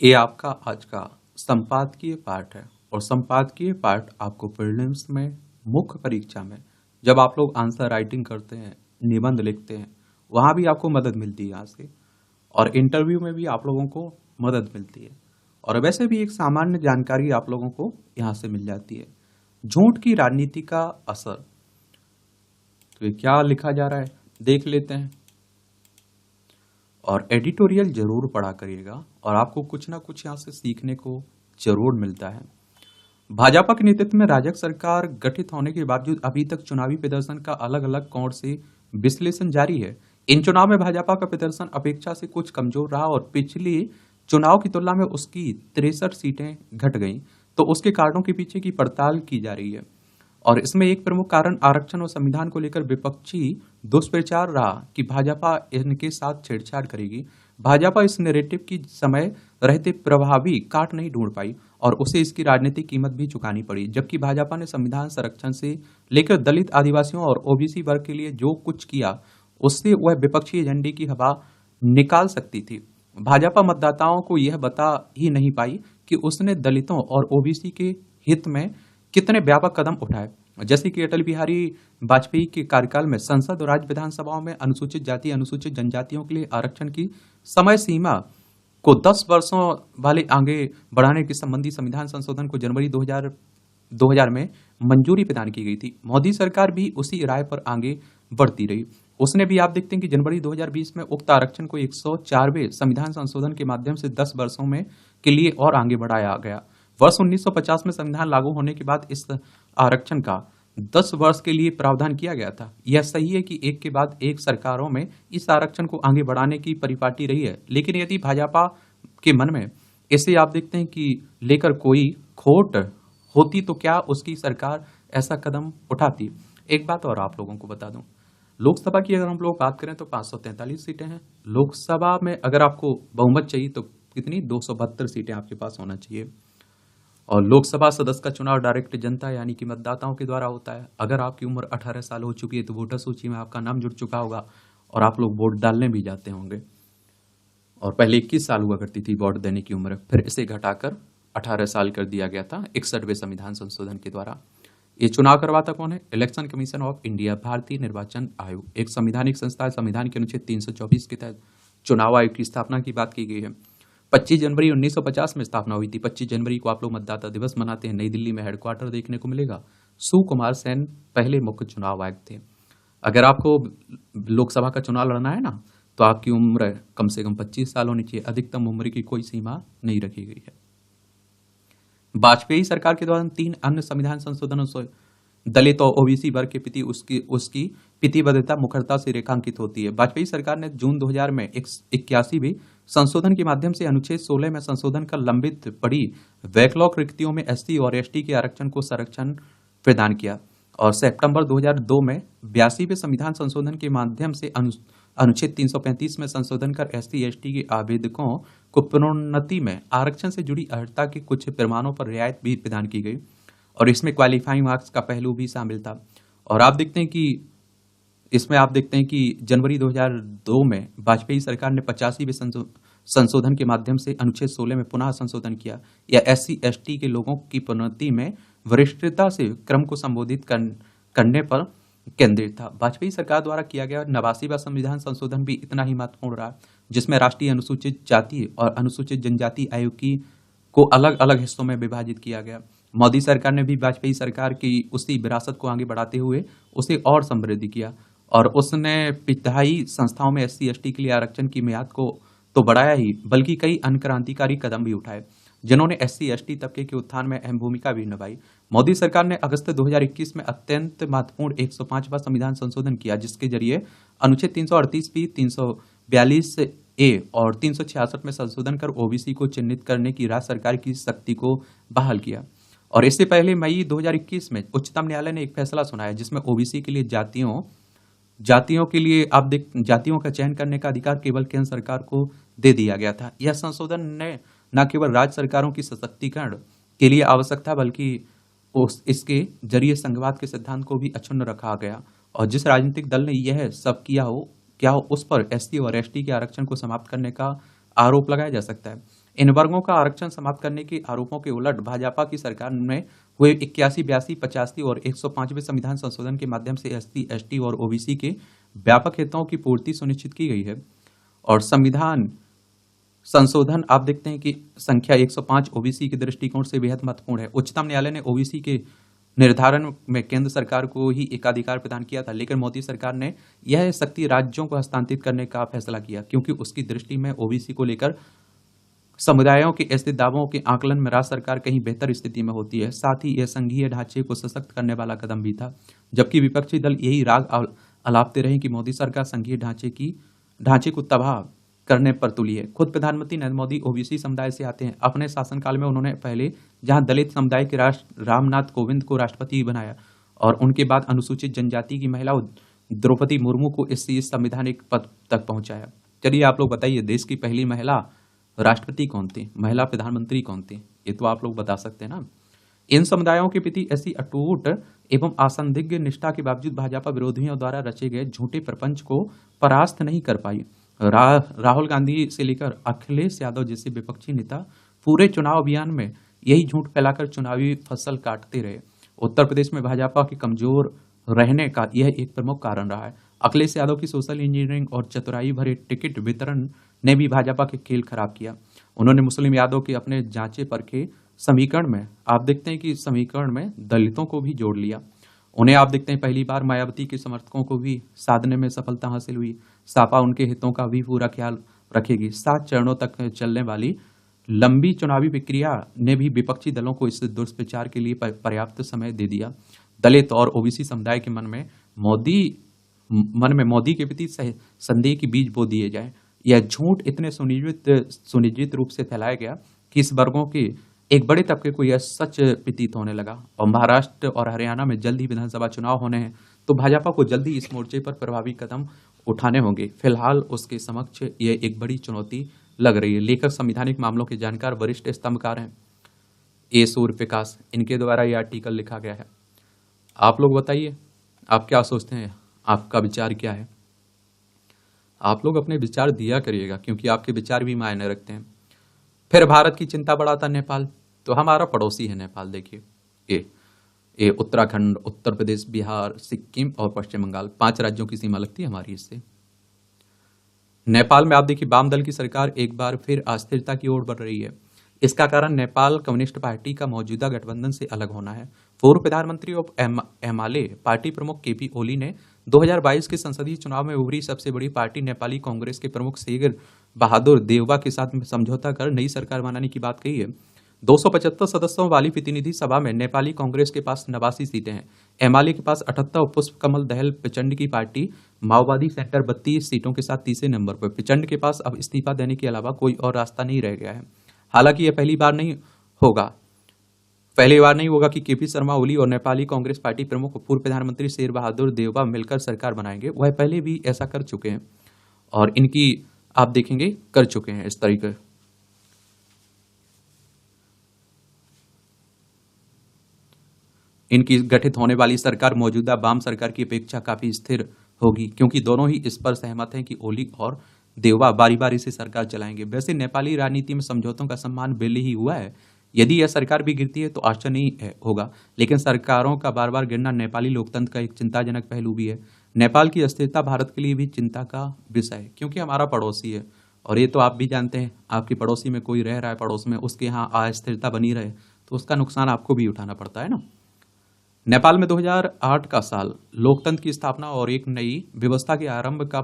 ये आपका आज का संपादकीय पाठ है और संपादकीय पाठ आपको प्रीलिम्स में, मुख्य परीक्षा में, जब आप लोग आंसर राइटिंग करते हैं, निबंध लिखते हैं, वहाँ भी आपको मदद मिलती है यहाँ से, और इंटरव्यू में भी आप लोगों को मदद मिलती है, और वैसे भी एक सामान्य जानकारी आप लोगों को यहाँ से मिल जाती है। झूठ की राजनीति का असर, तो ये क्या लिखा जा रहा है देख लेते हैं, और एडिटोरियल जरूर पढ़ा करिएगा और आपको कुछ ना कुछ यहाँ से सीखने को जरूर मिलता है। भाजपा के नेतृत्व में राजग सरकार गठित होने के बावजूद अभी तक चुनावी प्रदर्शन का अलग अलग कोण से विश्लेषण जारी है। इन चुनाव में भाजपा का प्रदर्शन अपेक्षा से कुछ कमजोर रहा और पिछले चुनाव की तुलना में उसकी 63 सीटें घट गईं, तो उसके कारणों के पीछे की पड़ताल की जा रही है। और इसमें एक प्रमुख कारण आरक्षण और संविधान को लेकर विपक्षी दुष्प्रचार रहा कि भाजपा इनके साथ छेड़छाड़ करेगी। भाजपा इस नैरेटिव की समय रहते प्रभावी काट नहीं ढूंढ पाई और उसे इसकी राजनीतिक कीमत भी चुकानी पड़ी। जबकि भाजपा ने संविधान संरक्षण से लेकर दलित, आदिवासियों और ओबीसी वर्ग के लिए जो कुछ किया, उससे वह विपक्षी एजेंडे की हवा निकाल सकती थी। भाजपा मतदाताओं को यह बता ही नहीं पाई कि उसने दलितों और ओबीसी के हित में कितने व्यापक कदम उठाए, जैसे कि अटल बिहारी वाजपेयी के कार्यकाल में संसद और राज्य विधानसभाओं में अनुसूचित जाति, अनुसूचित जनजातियों के लिए आरक्षण की समय सीमा को 10 वर्षों वाले आगे बढ़ाने के संबंधी संविधान संशोधन को जनवरी 2000 में मंजूरी प्रदान की गई थी। मोदी सरकार भी उसी राय पर आगे बढ़ती रही। उसने भी, आप देखते हैं कि जनवरी 2020 में उक्त आरक्षण को 104वें संविधान संशोधन के माध्यम से 10 वर्षों में के लिए और आगे बढ़ाया गया। वर्ष 1950 में संविधान लागू होने के बाद इस आरक्षण का 10 वर्ष के लिए प्रावधान किया गया था। यह सही है कि एक के बाद एक सरकारों में इस आरक्षण को आगे बढ़ाने की परिपाटी रही है, लेकिन यदि भाजपा के मन में इसे, आप देखते हैं कि लेकर कोई खोट होती तो क्या उसकी सरकार ऐसा कदम उठाती। एक बात और आप लोगों को बता दूं, लोकसभा की अगर हम लोग बात करें तो 543 सीटें हैं। लोकसभा में अगर आपको बहुमत चाहिए तो कितनी, 272 सीटें आपके पास होना चाहिए। और लोकसभा सदस्य का चुनाव डायरेक्ट जनता यानी कि मतदाताओं के द्वारा होता है। अगर आपकी उम्र 18 साल हो चुकी है तो वोटर सूची में आपका नाम जुड़ चुका होगा और आप लोग वोट डालने भी जाते होंगे। और पहले 21 साल हुआ करती थी वोट देने की उम्र, फिर इसे घटाकर 18 साल कर दिया गया था 61वें संविधान संशोधन के द्वारा। ये चुनाव करवाता कौन है? इलेक्शन कमीशन ऑफ इंडिया, भारतीय निर्वाचन आयोग, एक संवैधानिक संस्था है। संविधान के अनुच्छेद 324 के तहत चुनाव आयोग की स्थापना की बात की गई है। 25 जनवरी 1950 में स्थापना हुई थी। 25 जनवरी को आप लोग मतदाता दिवस मनाते हैं। नई दिल्ली में हेडक्वार्टर देखने को मिलेगा। सुकुमार सेन पहले मुख्य चुनाव आयुक्त थे। अगर आपको लोकसभा का चुनाव लड़ना है ना, तो आपकी उम्र कम से कम 25 साल होनी चाहिए। अधिकतम उम्र की कोई सीमा नहीं रखी गई है। वाजपेयी सरकार के दौरान 3 अन्य संविधान संशोधनों से दलित और ओबीसी वर्ग के प्रति उसकी प्रतिबद्धता मुखरता से रेखांकित होती है। वाजपेयी सरकार ने जून 2000 में 81वें संशोधन के माध्यम से अनुच्छेद 16 में संशोधन कर लंबित पड़ी बैकलॉग रिक्तियों में एससी और एसटी के आरक्षण को संरक्षण प्रदान किया। और सितंबर 2002 में 82वें संविधान संशोधन के माध्यम से अनुच्छेद 335 में संशोधन कर एससी एसटी के आवेदकों को प्रोन्नति में आरक्षण से जुड़ी अर्हता के कुछ प्रमाणों पर रियायत भी प्रदान की गई और इसमें क्वालिफाइंग मार्क्स का पहलू भी शामिल था। और आप देखते हैं कि इसमें आप देखते हैं कि जनवरी 2002 में वाजपेयी सरकार ने 85वें संशोधन के माध्यम से अनुच्छेद 16 में पुनः संशोधन किया। यह एससी एसटी के लोगों की प्रोन्नति में वरिष्ठता से क्रम को संबोधित करने पर केंद्रित था। वाजपेयी सरकार द्वारा किया गया 89वां संविधान संशोधन भी इतना ही महत्वपूर्ण रहा, जिसमें राष्ट्रीय अनुसूचित जाति और अनुसूचित जनजाति आयोग को अलग अलग हिस्सों में विभाजित किया गया। मोदी सरकार ने भी वाजपेयी सरकार की उसी विरासत को आगे बढ़ाते हुए उसे और समृद्ध किया और उसने पिछाई संस्थाओं में एससी एसटी के लिए आरक्षण की मियाद को तो बढ़ाया ही, बल्कि कई अन्य क्रांतिकारी कदम भी उठाए जिन्होंने एससी एसटी तबके के उत्थान में अहम भूमिका भी निभाई। मोदी सरकार ने अगस्त 2021 में अत्यंत महत्वपूर्ण 105वां संविधान संशोधन किया, जिसके जरिए अनुच्छेद 338 342 ए और 366 में संशोधन कर ओबीसी को चिन्हित करने की राज्य सरकार की शक्ति को बहाल किया। और इससे पहले मई 2021 में उच्चतम न्यायालय ने एक फैसला सुनाया जिसमें ओबीसी के लिए जातियों के लिए जातियों का चयन करने का अधिकार केवल केंद्र सरकार को दे दिया गया था। यह संशोधन ने न केवल राज्य सरकारों की सशक्तिकरण के लिए आवश्यक था, बल्कि इसके जरिए संघवाद के सिद्धांत को भी अक्षुण्ण रखा गया। और जिस राजनीतिक दल ने यह सब किया हो उस पर एससी और एसटी के आरक्षण को समाप्त करने का आरोप लगाया जा सकता है। इन वर्गों का आरक्षण समाप्त करने के आरोपों के उलट भाजपा की सरकार में हुए 81, 82, 85 और 105वें संविधान संशोधन के माध्यम से एससी, एसटी और ओबीसी के व्यापक हितों की पूर्ति सुनिश्चित की गई है। और संविधान संशोधन आप देखते हैं कि संख्या 105 ओबीसी के दृष्टिकोण से बेहद महत्वपूर्ण है। उच्चतम न्यायालय ने ओबीसी के निर्धारण में केंद्र सरकार को ही एकाधिकार प्रदान किया था, लेकिन मोदी सरकार ने यह शक्ति राज्यों को हस्तांतरित करने का फैसला किया, क्योंकि उसकी दृष्टि में ओबीसी को लेकर समुदायों के ऐसे दावों के आकलन में राज्य सरकार कहीं बेहतर स्थिति में होती है। साथ ही यह संघीय ढांचे को सशक्त करने वाला कदम भी था, जबकि विपक्षी दल यही राग अलापते रहे कि मोदी सरकार संघीय ढांचे को तबाह करने पर तुली है। खुद प्रधानमंत्री नरेंद्र मोदी ओबीसी समुदाय से आते हैं। अपने शासनकाल में उन्होंने पहले जहां दलित समुदाय के रामनाथ कोविंद को राष्ट्रपति बनाया और उनके बाद अनुसूचित जनजाति की महिला द्रौपदी मुर्मू को इस संवैधानिक पद तक पहुंचाया। चलिए आप लोग बताइए, देश की पहली महिला राष्ट्रपति कौन थी, महिला प्रधानमंत्री कौन थी? ये तो आप लोग बता सकते हैं ना। इन समुदायों के प्रति ऐसी अटूट एवं असंदिग्ध निष्ठा के बावजूद भाजपा विरोधियों द्वारा रचे गए झूठे प्रपंच को परास्त नहीं कर पाई। राहुल गांधी से लेकर अखिलेश यादव जैसे विपक्षी नेता पूरे चुनाव अभियान में यही झूठ फैलाकर चुनावी फसल काटते रहे। उत्तर प्रदेश में भाजपा के कमजोर रहने का यह एक प्रमुख कारण रहा है। अखिलेश यादव की सोशल इंजीनियरिंग और चतुराई भरे टिकट वितरण ने भी भाजपा के खेल खराब किया। उन्होंने मुस्लिम यादव के अपने जांचे परखे समीकरण में आप देखते हैं कि समीकरण में दलितों को भी जोड़ लिया। उन्हें आप देखते हैं पहली बार मायावती के समर्थकों को भी साधने में सफलता हासिल हुई। सपा उनके हितों का भी पूरा ख्याल रखेगी। 7 चरणों तक चलने वाली लंबी चुनावी प्रक्रिया ने भी विपक्षी दलों को इस दुष्प्रचार के लिए पर्याप्त समय दे दिया। दलित और ओबीसी समुदाय के मन में मोदी के प्रति संदेह के बीज बो दिए जाए। यह झूठ इतने सुनिश्चित रूप से फैलाया गया कि इस वर्गों के एक बड़े तबके को यह सच प्रतीत होने लगा। और महाराष्ट्र और हरियाणा में जल्द ही विधानसभा चुनाव होने हैं, तो भाजपा को जल्द ही इस मोर्चे पर प्रभावी कदम उठाने होंगे। फिलहाल उसके समक्ष यह एक बड़ी चुनौती लग रही है। लेखक संवैधानिक मामलों के जानकार वरिष्ठ स्तंभकार हैं ए सूर्यप्रकाश, इनके द्वारा यह आर्टिकल लिखा गया है। आप लोग बताइए, आप क्या सोचते हैं, आपका विचार क्या है? आप लोग अपने विचार दिया करिएगा, क्योंकि आपके विचार भी मायने रखते हैं। फिर भारत की चिंता बढ़ाता नेपाल, तो हमारा पड़ोसी है नेपाल। देखिए ये उत्तराखंड, उत्तर प्रदेश, बिहार, सिक्किम और पश्चिम बंगाल 5 राज्यों की सीमा लगती है हमारी इससे। नेपाल में आप देखिए वाम दल की सरकार एक बार फिर अस्थिरता की ओर बढ़ रही है। इसका कारण नेपाल कम्युनिस्ट पार्टी का मौजूदा गठबंधन से अलग होना है। पूर्व प्रधानमंत्री और एमाले पार्टी प्रमुख केपी ओली ने 2022 के संसदीय चुनाव में उभरी सबसे बड़ी पार्टी नेपाली कांग्रेस के प्रमुख शेर बहादुर देउबा के साथ समझौता कर नई सरकार बनाने की बात कही है। 275 सदस्यों वाली प्रतिनिधि सभा में नेपाली कांग्रेस के पास 89 सीटें हैं, एमाले के पास 78 और पुष्प कमल दहल प्रचंड की पार्टी माओवादी सेंटर 32 सीटों के साथ तीसरे नंबर पर। प्रचंड के पास अब इस्तीफा देने के अलावा कोई और रास्ता नहीं रह गया है। हालांकि यह पहली बार नहीं होगा कि केपी शर्मा ओली और नेपाली कांग्रेस पार्टी प्रमुख पूर्व प्रधानमंत्री शेर बहादुर देउबा मिलकर सरकार बनाएंगे। वह पहले भी ऐसा कर चुके हैं और इनकी आप देखेंगे कर चुके हैं इस तरीके। इनकी गठित होने वाली सरकार मौजूदा वाम सरकार की अपेक्षा काफी स्थिर होगी, क्योंकि दोनों ही इस पर सहमत हैं कि ओली और देउबा बारी बारी से सरकार चलाएंगे। वैसे नेपाली राजनीति में समझौतों का सम्मान बेले ही हुआ है। यदि यह सरकार भी गिरती है तो आश्चर्य नहीं होगा, लेकिन सरकारों का बार बार गिरना नेपाली लोकतंत्र का एक चिंताजनक पहलू भी है। नेपाल की अस्थिरता भारत के लिए भी चिंता का विषय है, क्योंकि हमारा पड़ोसी है। और ये तो आप भी जानते हैं, आपके पड़ोसी में कोई रह रहा है, पड़ोस में उसके यहाँ अस्थिरता बनी रहे तो उसका नुकसान आपको भी उठाना पड़ता है ना। नेपाल में 2008 का साल लोकतंत्र की स्थापना और एक नई व्यवस्था के आरंभ का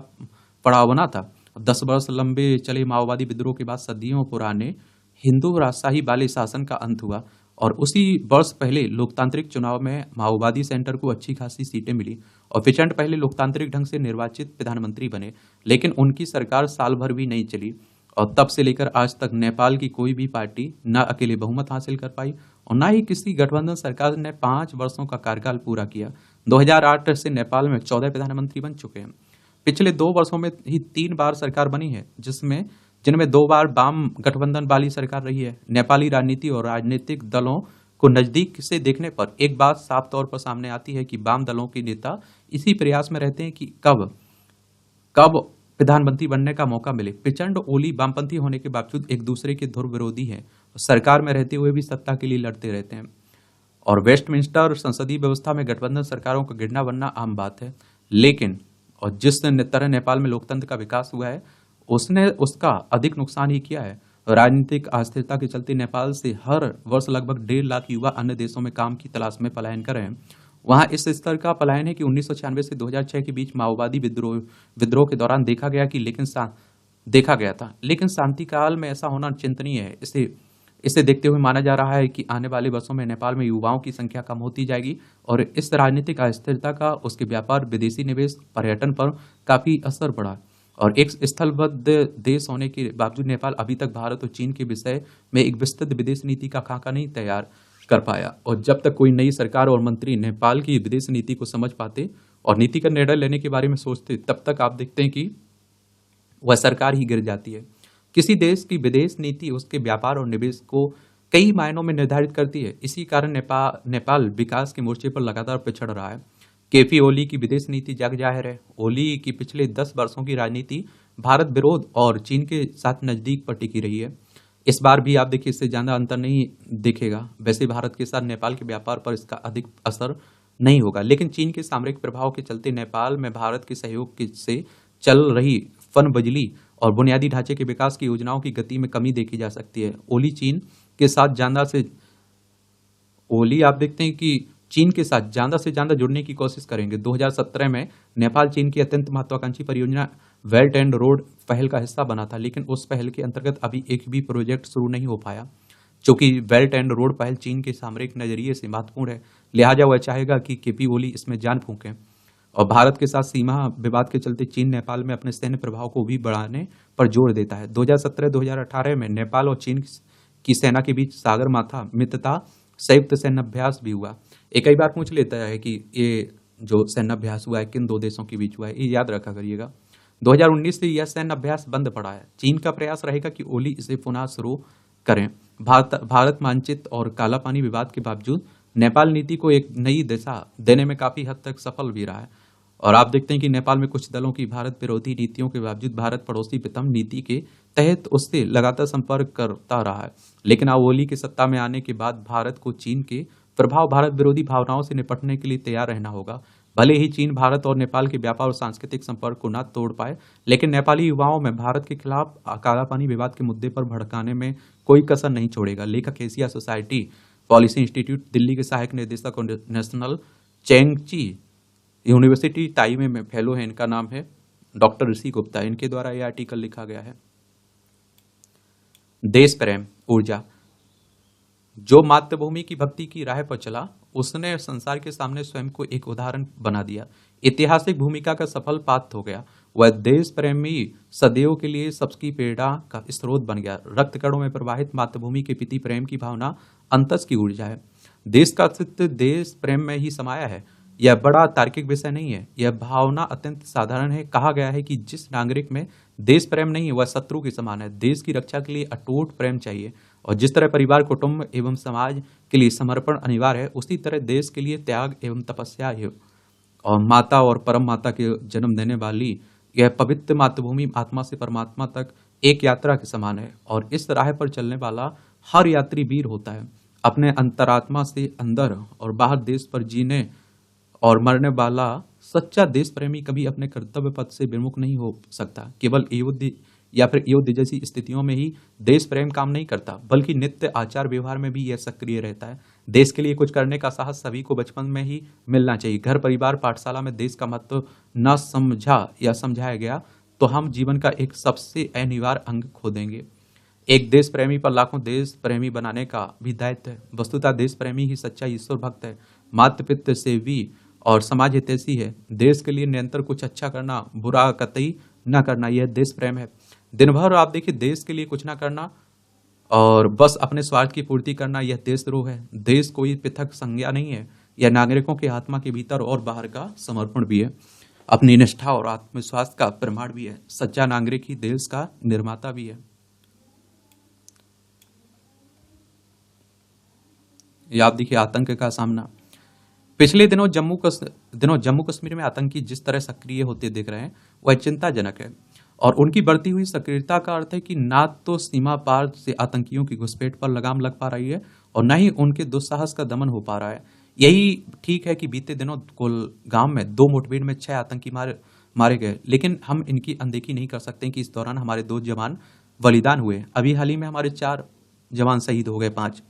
पड़ाव बना था। 10 वर्ष लंबे चले माओवादी विद्रोह के बाद सदियों पुराने हिंदू राजशाही वाले शासन का अंत हुआ और उसी वर्ष पहले लोकतांत्रिक चुनाव में माओवादी सेंटर को अच्छी खासी सीटें मिली और प्रचंड पहले लोकतांत्रिक ढंग से निर्वाचित प्रधानमंत्री बने। लेकिन उनकी सरकार साल भर भी नहीं चली और तब से लेकर आज तक नेपाल की कोई भी पार्टी न अकेले बहुमत हासिल कर पाई और न ही किसी गठबंधन सरकार ने 5 वर्षों का कार्यकाल पूरा किया। 2008 से नेपाल में 14 प्रधानमंत्री बन चुके हैं। पिछले 2 वर्षों में ही 3 बार सरकार बनी है, जिनमें 2 बार वाम गठबंधन वाली सरकार रही है। नेपाली राजनीति और राजनीतिक दलों को नजदीक से देखने पर एक बात साफ तौर पर सामने आती है कि वाम दलों के नेता इसी प्रयास में रहते हैं कि कब प्रधानमंत्री बनने का मौका मिले। प्रचंड ओली वामपंथी होने के बावजूद एक दूसरे के धुर विरोधी हैं, सरकार में रहते हुए भी सत्ता के लिए लड़ते रहते हैं। और वेस्टमिंस्टर संसदीय व्यवस्था में गठबंधन सरकारों का गिरना बनना आम बात है। लेकिन और जिस तरह नेपाल में लोकतंत्र का विकास हुआ है, उसने उसका अधिक नुकसान ही किया है। राजनीतिक अस्थिरता के चलते नेपाल से हर वर्ष लगभग 1.5 लाख युवा अन्य देशों में काम की तलाश में पलायन कर रहे हैं। वहां इस स्तर का पलायन है कि 1996 से 2006 के बीच माओवादी विद्रोह के दौरान देखा गया था। लेकिन शांति काल में ऐसा होना चिंतनीय है। इसे देखते हुए माना जा रहा है कि आने वाले वर्षों में नेपाल में युवाओं की संख्या कम होती जाएगी और इस राजनीतिक अस्थिरता का उसके व्यापार, विदेशी निवेश, पर्यटन पर काफी असर पड़ा। और एक स्थलबद्ध देश होने के बावजूद नेपाल अभी तक भारत और चीन के विषय में एक विस्तृत विदेश नीति का खाका नहीं तैयार कर पाया। और जब तक कोई नई सरकार और मंत्री नेपाल की विदेश नीति को समझ पाते और नीति का निर्णय लेने के बारे में सोचते, तब तक आप देखते हैं कि वह सरकार ही गिर जाती है। किसी देश की विदेश नीति उसके व्यापार और निवेश को कई मायनों में निर्धारित करती है। इसी कारण नेपाल विकास के मोर्चे पर लगातार पिछड़ रहा है। केपी ओली की विदेश नीति जग जाहिर है। ओली की पिछले 10 वर्षों की राजनीति भारत विरोध और चीन के साथ नजदीक पर टिकी रही है। इस बार भी आप देखिए इससे ज्यादा अंतर नहीं दिखेगा। वैसे भारत के साथ नेपाल के व्यापार पर इसका अधिक असर नहीं होगा, लेकिन चीन के सामरिक प्रभाव के चलते नेपाल में भारत के सहयोग से चल रही फन बिजली और बुनियादी ढांचे के विकास की योजनाओं की गति में कमी देखी जा सकती है। ओली आप देखते हैं कि चीन के साथ ज्यादा से ज्यादा जुड़ने की कोशिश करेंगे। 2017 में नेपाल चीन की अत्यंत महत्वाकांक्षी परियोजना बेल्ट एंड रोड पहल का हिस्सा बना था, लेकिन उस पहल के अंतर्गत अभी एक भी प्रोजेक्ट शुरू नहीं हो पाया। चूंकि बेल्ट एंड रोड पहल चीन के सामरिक नजरिए से महत्वपूर्ण है, लिहाजा वह चाहेगा कि केपी ओली इसमें जान फूंके। और भारत के साथ सीमा विवाद के चलते चीन नेपाल में अपने सैन्य प्रभाव को भी बढ़ाने पर जोर देता है। 2017-2018 में नेपाल और चीन की सेना के बीच सागर माथा मित्रता संयुक्त सैन्य अभ्यास भी हुआ। एक कई बार पूछ लेता है कि ये जो सैन्य अभ्यास हुआ है किन दो देशों के बीच हुआ है, ये याद रखा करिएगा। 2019 से यह सैन्य अभ्यास बंद पड़ा है। चीन का प्रयास रहेगा कि ओली इसे पुनः शुरू करें। भारत मानचित्र और काला पानी विवाद के बावजूद नेपाल नीति को एक नई दिशा देने में काफी हद तक सफल भी रहा है। और आप देखते हैं कि नेपाल में कुछ दलों की भारत विरोधी नीतियों के बावजूद भारत पड़ोसी प्रथम नीति के तहत उससे लगातार संपर्क करता रहा है। लेकिन अब ओली के सत्ता में आने के बाद भारत को चीन के प्रभाव, भारत विरोधी भावनाओं से निपटने के लिए तैयार रहना होगा। भले ही चीन भारत और नेपाल के व्यापार और सांस्कृतिक संपर्क को न तोड़ पाए, लेकिन नेपाली युवाओं में भारत के खिलाफ कालापानी विवाद के मुद्दे पर भड़काने में कोई कसर नहीं छोड़ेगा। लेखक Asia society policy institute Delhi के सहायक निदेशक और नेशनल चेंगची यूनिवर्सिटी ताइमे में फेलो है, इनका नाम है डॉक्टर ऋषि गुप्ता। इनके द्वारा यह आर्टिकल लिखा गया है। देश प्रेम ऊर्जा। जो मातृभूमि की भक्ति की राह पर चला, उसने संसार के सामने स्वयं को एक उदाहरण बना दिया। ऐतिहासिक भूमिका का सफल पात्र हो गया। वह देश प्रेमी सदैव के लिए सबकी प्रेरणा का स्रोत बन गया। रक्त कणों में प्रवाहित मातृभूमि के प्रति प्रेम की भावना अंतस की ऊर्जा है। देश का अस्तित्व देश प्रेम में ही समाया है। यह बड़ा तार्किक विषय नहीं है, यह भावना अत्यंत साधारण है। कहा गया है कि जिस नागरिक में देश प्रेम नहीं है वह शत्रु के समान है। देश की रक्षा के लिए अटूट प्रेम चाहिए, और जिस तरह परिवार, कुटुंब एवं समाज के लिए समर्पण अनिवार्य है, उसी तरह देश के लिए त्याग एवं तपस्या है। और माता और परम माता के जन्म देने वाली यह पवित्र मातृभूमि आत्मा से परमात्मा तक एक यात्रा के समान है, और इस राह पर चलने वाला हर यात्री वीर होता है। अपने अंतरात्मा से अंदर और बाहर देश पर जीने और मरने वाला सच्चा देश प्रेमी कभी अपने कर्तव्य पथ से विमुख नहीं हो सकता। केवल युद्ध जैसी स्थितियों में ही देश प्रेम काम नहीं करता, बल्कि नित्य आचार व्यवहार में भी यह सक्रिय रहता है। देश के लिए कुछ करने का साहस सभी को बचपन में ही मिलना चाहिए। घर, परिवार, पाठशाला में देश का महत्व न समझा या समझाया गया तो हम जीवन का एक सबसे अनिवार्य अंग खो देंगे। एक देश प्रेमी पर लाखों देश प्रेमी बनाने का भी दायित्व है। वस्तुतः देश प्रेमी ही सच्चा ईश्वर भक्त है, मातृ पितृ सेवी और समाज हितैषी है। देश के लिए निरंतर कुछ अच्छा करना, बुरा कतई न करना, यह देश प्रेम है। दिन भर आप देखिए देश के लिए कुछ ना करना और बस अपने स्वार्थ की पूर्ति करना, यह देशद्रोह है। देश कोई पृथक संज्ञा नहीं है, यह नागरिकों के आत्मा के भीतर और बाहर का समर्पण भी है, अपनी निष्ठा और आत्मविश्वास का प्रमाण भी है। सच्चा नागरिक ही देश का निर्माता भी है। यह आप देखिए आतंक का सामना। पिछले दिनों जम्मू कश्मीर में आतंकी जिस तरह सक्रिय होते दिख रहे हैं वह चिंताजनक है। और उनकी बढ़ती हुई सक्रियता का अर्थ है कि ना तो सीमा पार से आतंकियों की घुसपैठ पर लगाम लग पा रही है और न ही उनके दुस्साहस का दमन हो पा रहा है। यही ठीक है कि बीते दिनों कुलगाम में 2 मुठभेड़ में 6 आतंकी मारे गए, लेकिन हम इनकी अनदेखी नहीं कर सकते कि इस दौरान हमारे 2 जवान बलिदान हुए। अभी हाल ही में हमारे 4 जवान शहीद हो गए, 5।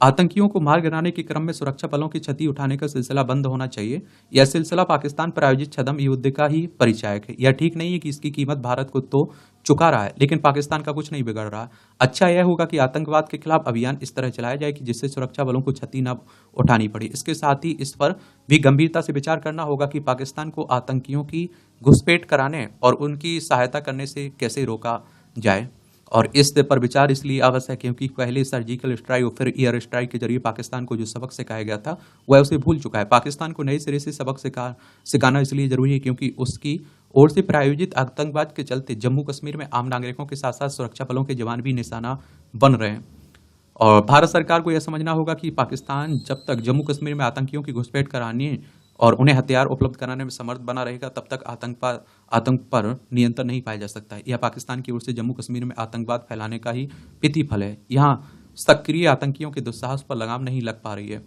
आतंकियों को मार गिराने के क्रम में सुरक्षा बलों की क्षति उठाने का सिलसिला बंद होना चाहिए। यह सिलसिला पाकिस्तान पर आयोजित छद्म युद्ध का ही परिचायक है। यह ठीक नहीं है कि इसकी कीमत भारत को तो चुका रहा है, लेकिन पाकिस्तान का कुछ नहीं बिगड़ रहा। अच्छा यह होगा कि आतंकवाद के खिलाफ अभियान इस तरह चलाया जाए कि जिससे सुरक्षा बलों को क्षति न उठानी पड़े। इसके साथ ही इस पर भी गंभीरता से विचार करना होगा कि पाकिस्तान को आतंकियों की घुसपैठ कराने और उनकी सहायता करने से कैसे रोका जाए। और इस पर विचार इसलिए आवश्यक है क्योंकि पहले सर्जिकल स्ट्राइक और फिर एयर स्ट्राइक के जरिए पाकिस्तान को जो सबक सिखाया गया था वह उसे भूल चुका है। पाकिस्तान को नए सिरे से सबक सिखाना इसलिए जरूरी है क्योंकि उसकी ओर से प्रायोजित आतंकवाद के चलते जम्मू कश्मीर में आम नागरिकों के साथ साथ सुरक्षा बलों के जवान भी निशाना बन रहे हैं। और भारत सरकार को यह समझना होगा कि पाकिस्तान जब तक जम्मू कश्मीर में आतंकियों की घुसपैठ कराने और उन्हें हथियार उपलब्ध कराने में समर्थ बना रहेगा, तब तक आतंक पर नियंत्रण नहीं पाया जा सकता है। यह पाकिस्तान की ओर से जम्मू कश्मीर में आतंकवाद फैलाने का ही प्रतिफल है। यहाँ सक्रिय आतंकियों के दुस्साहस पर लगाम नहीं लग पा रही है।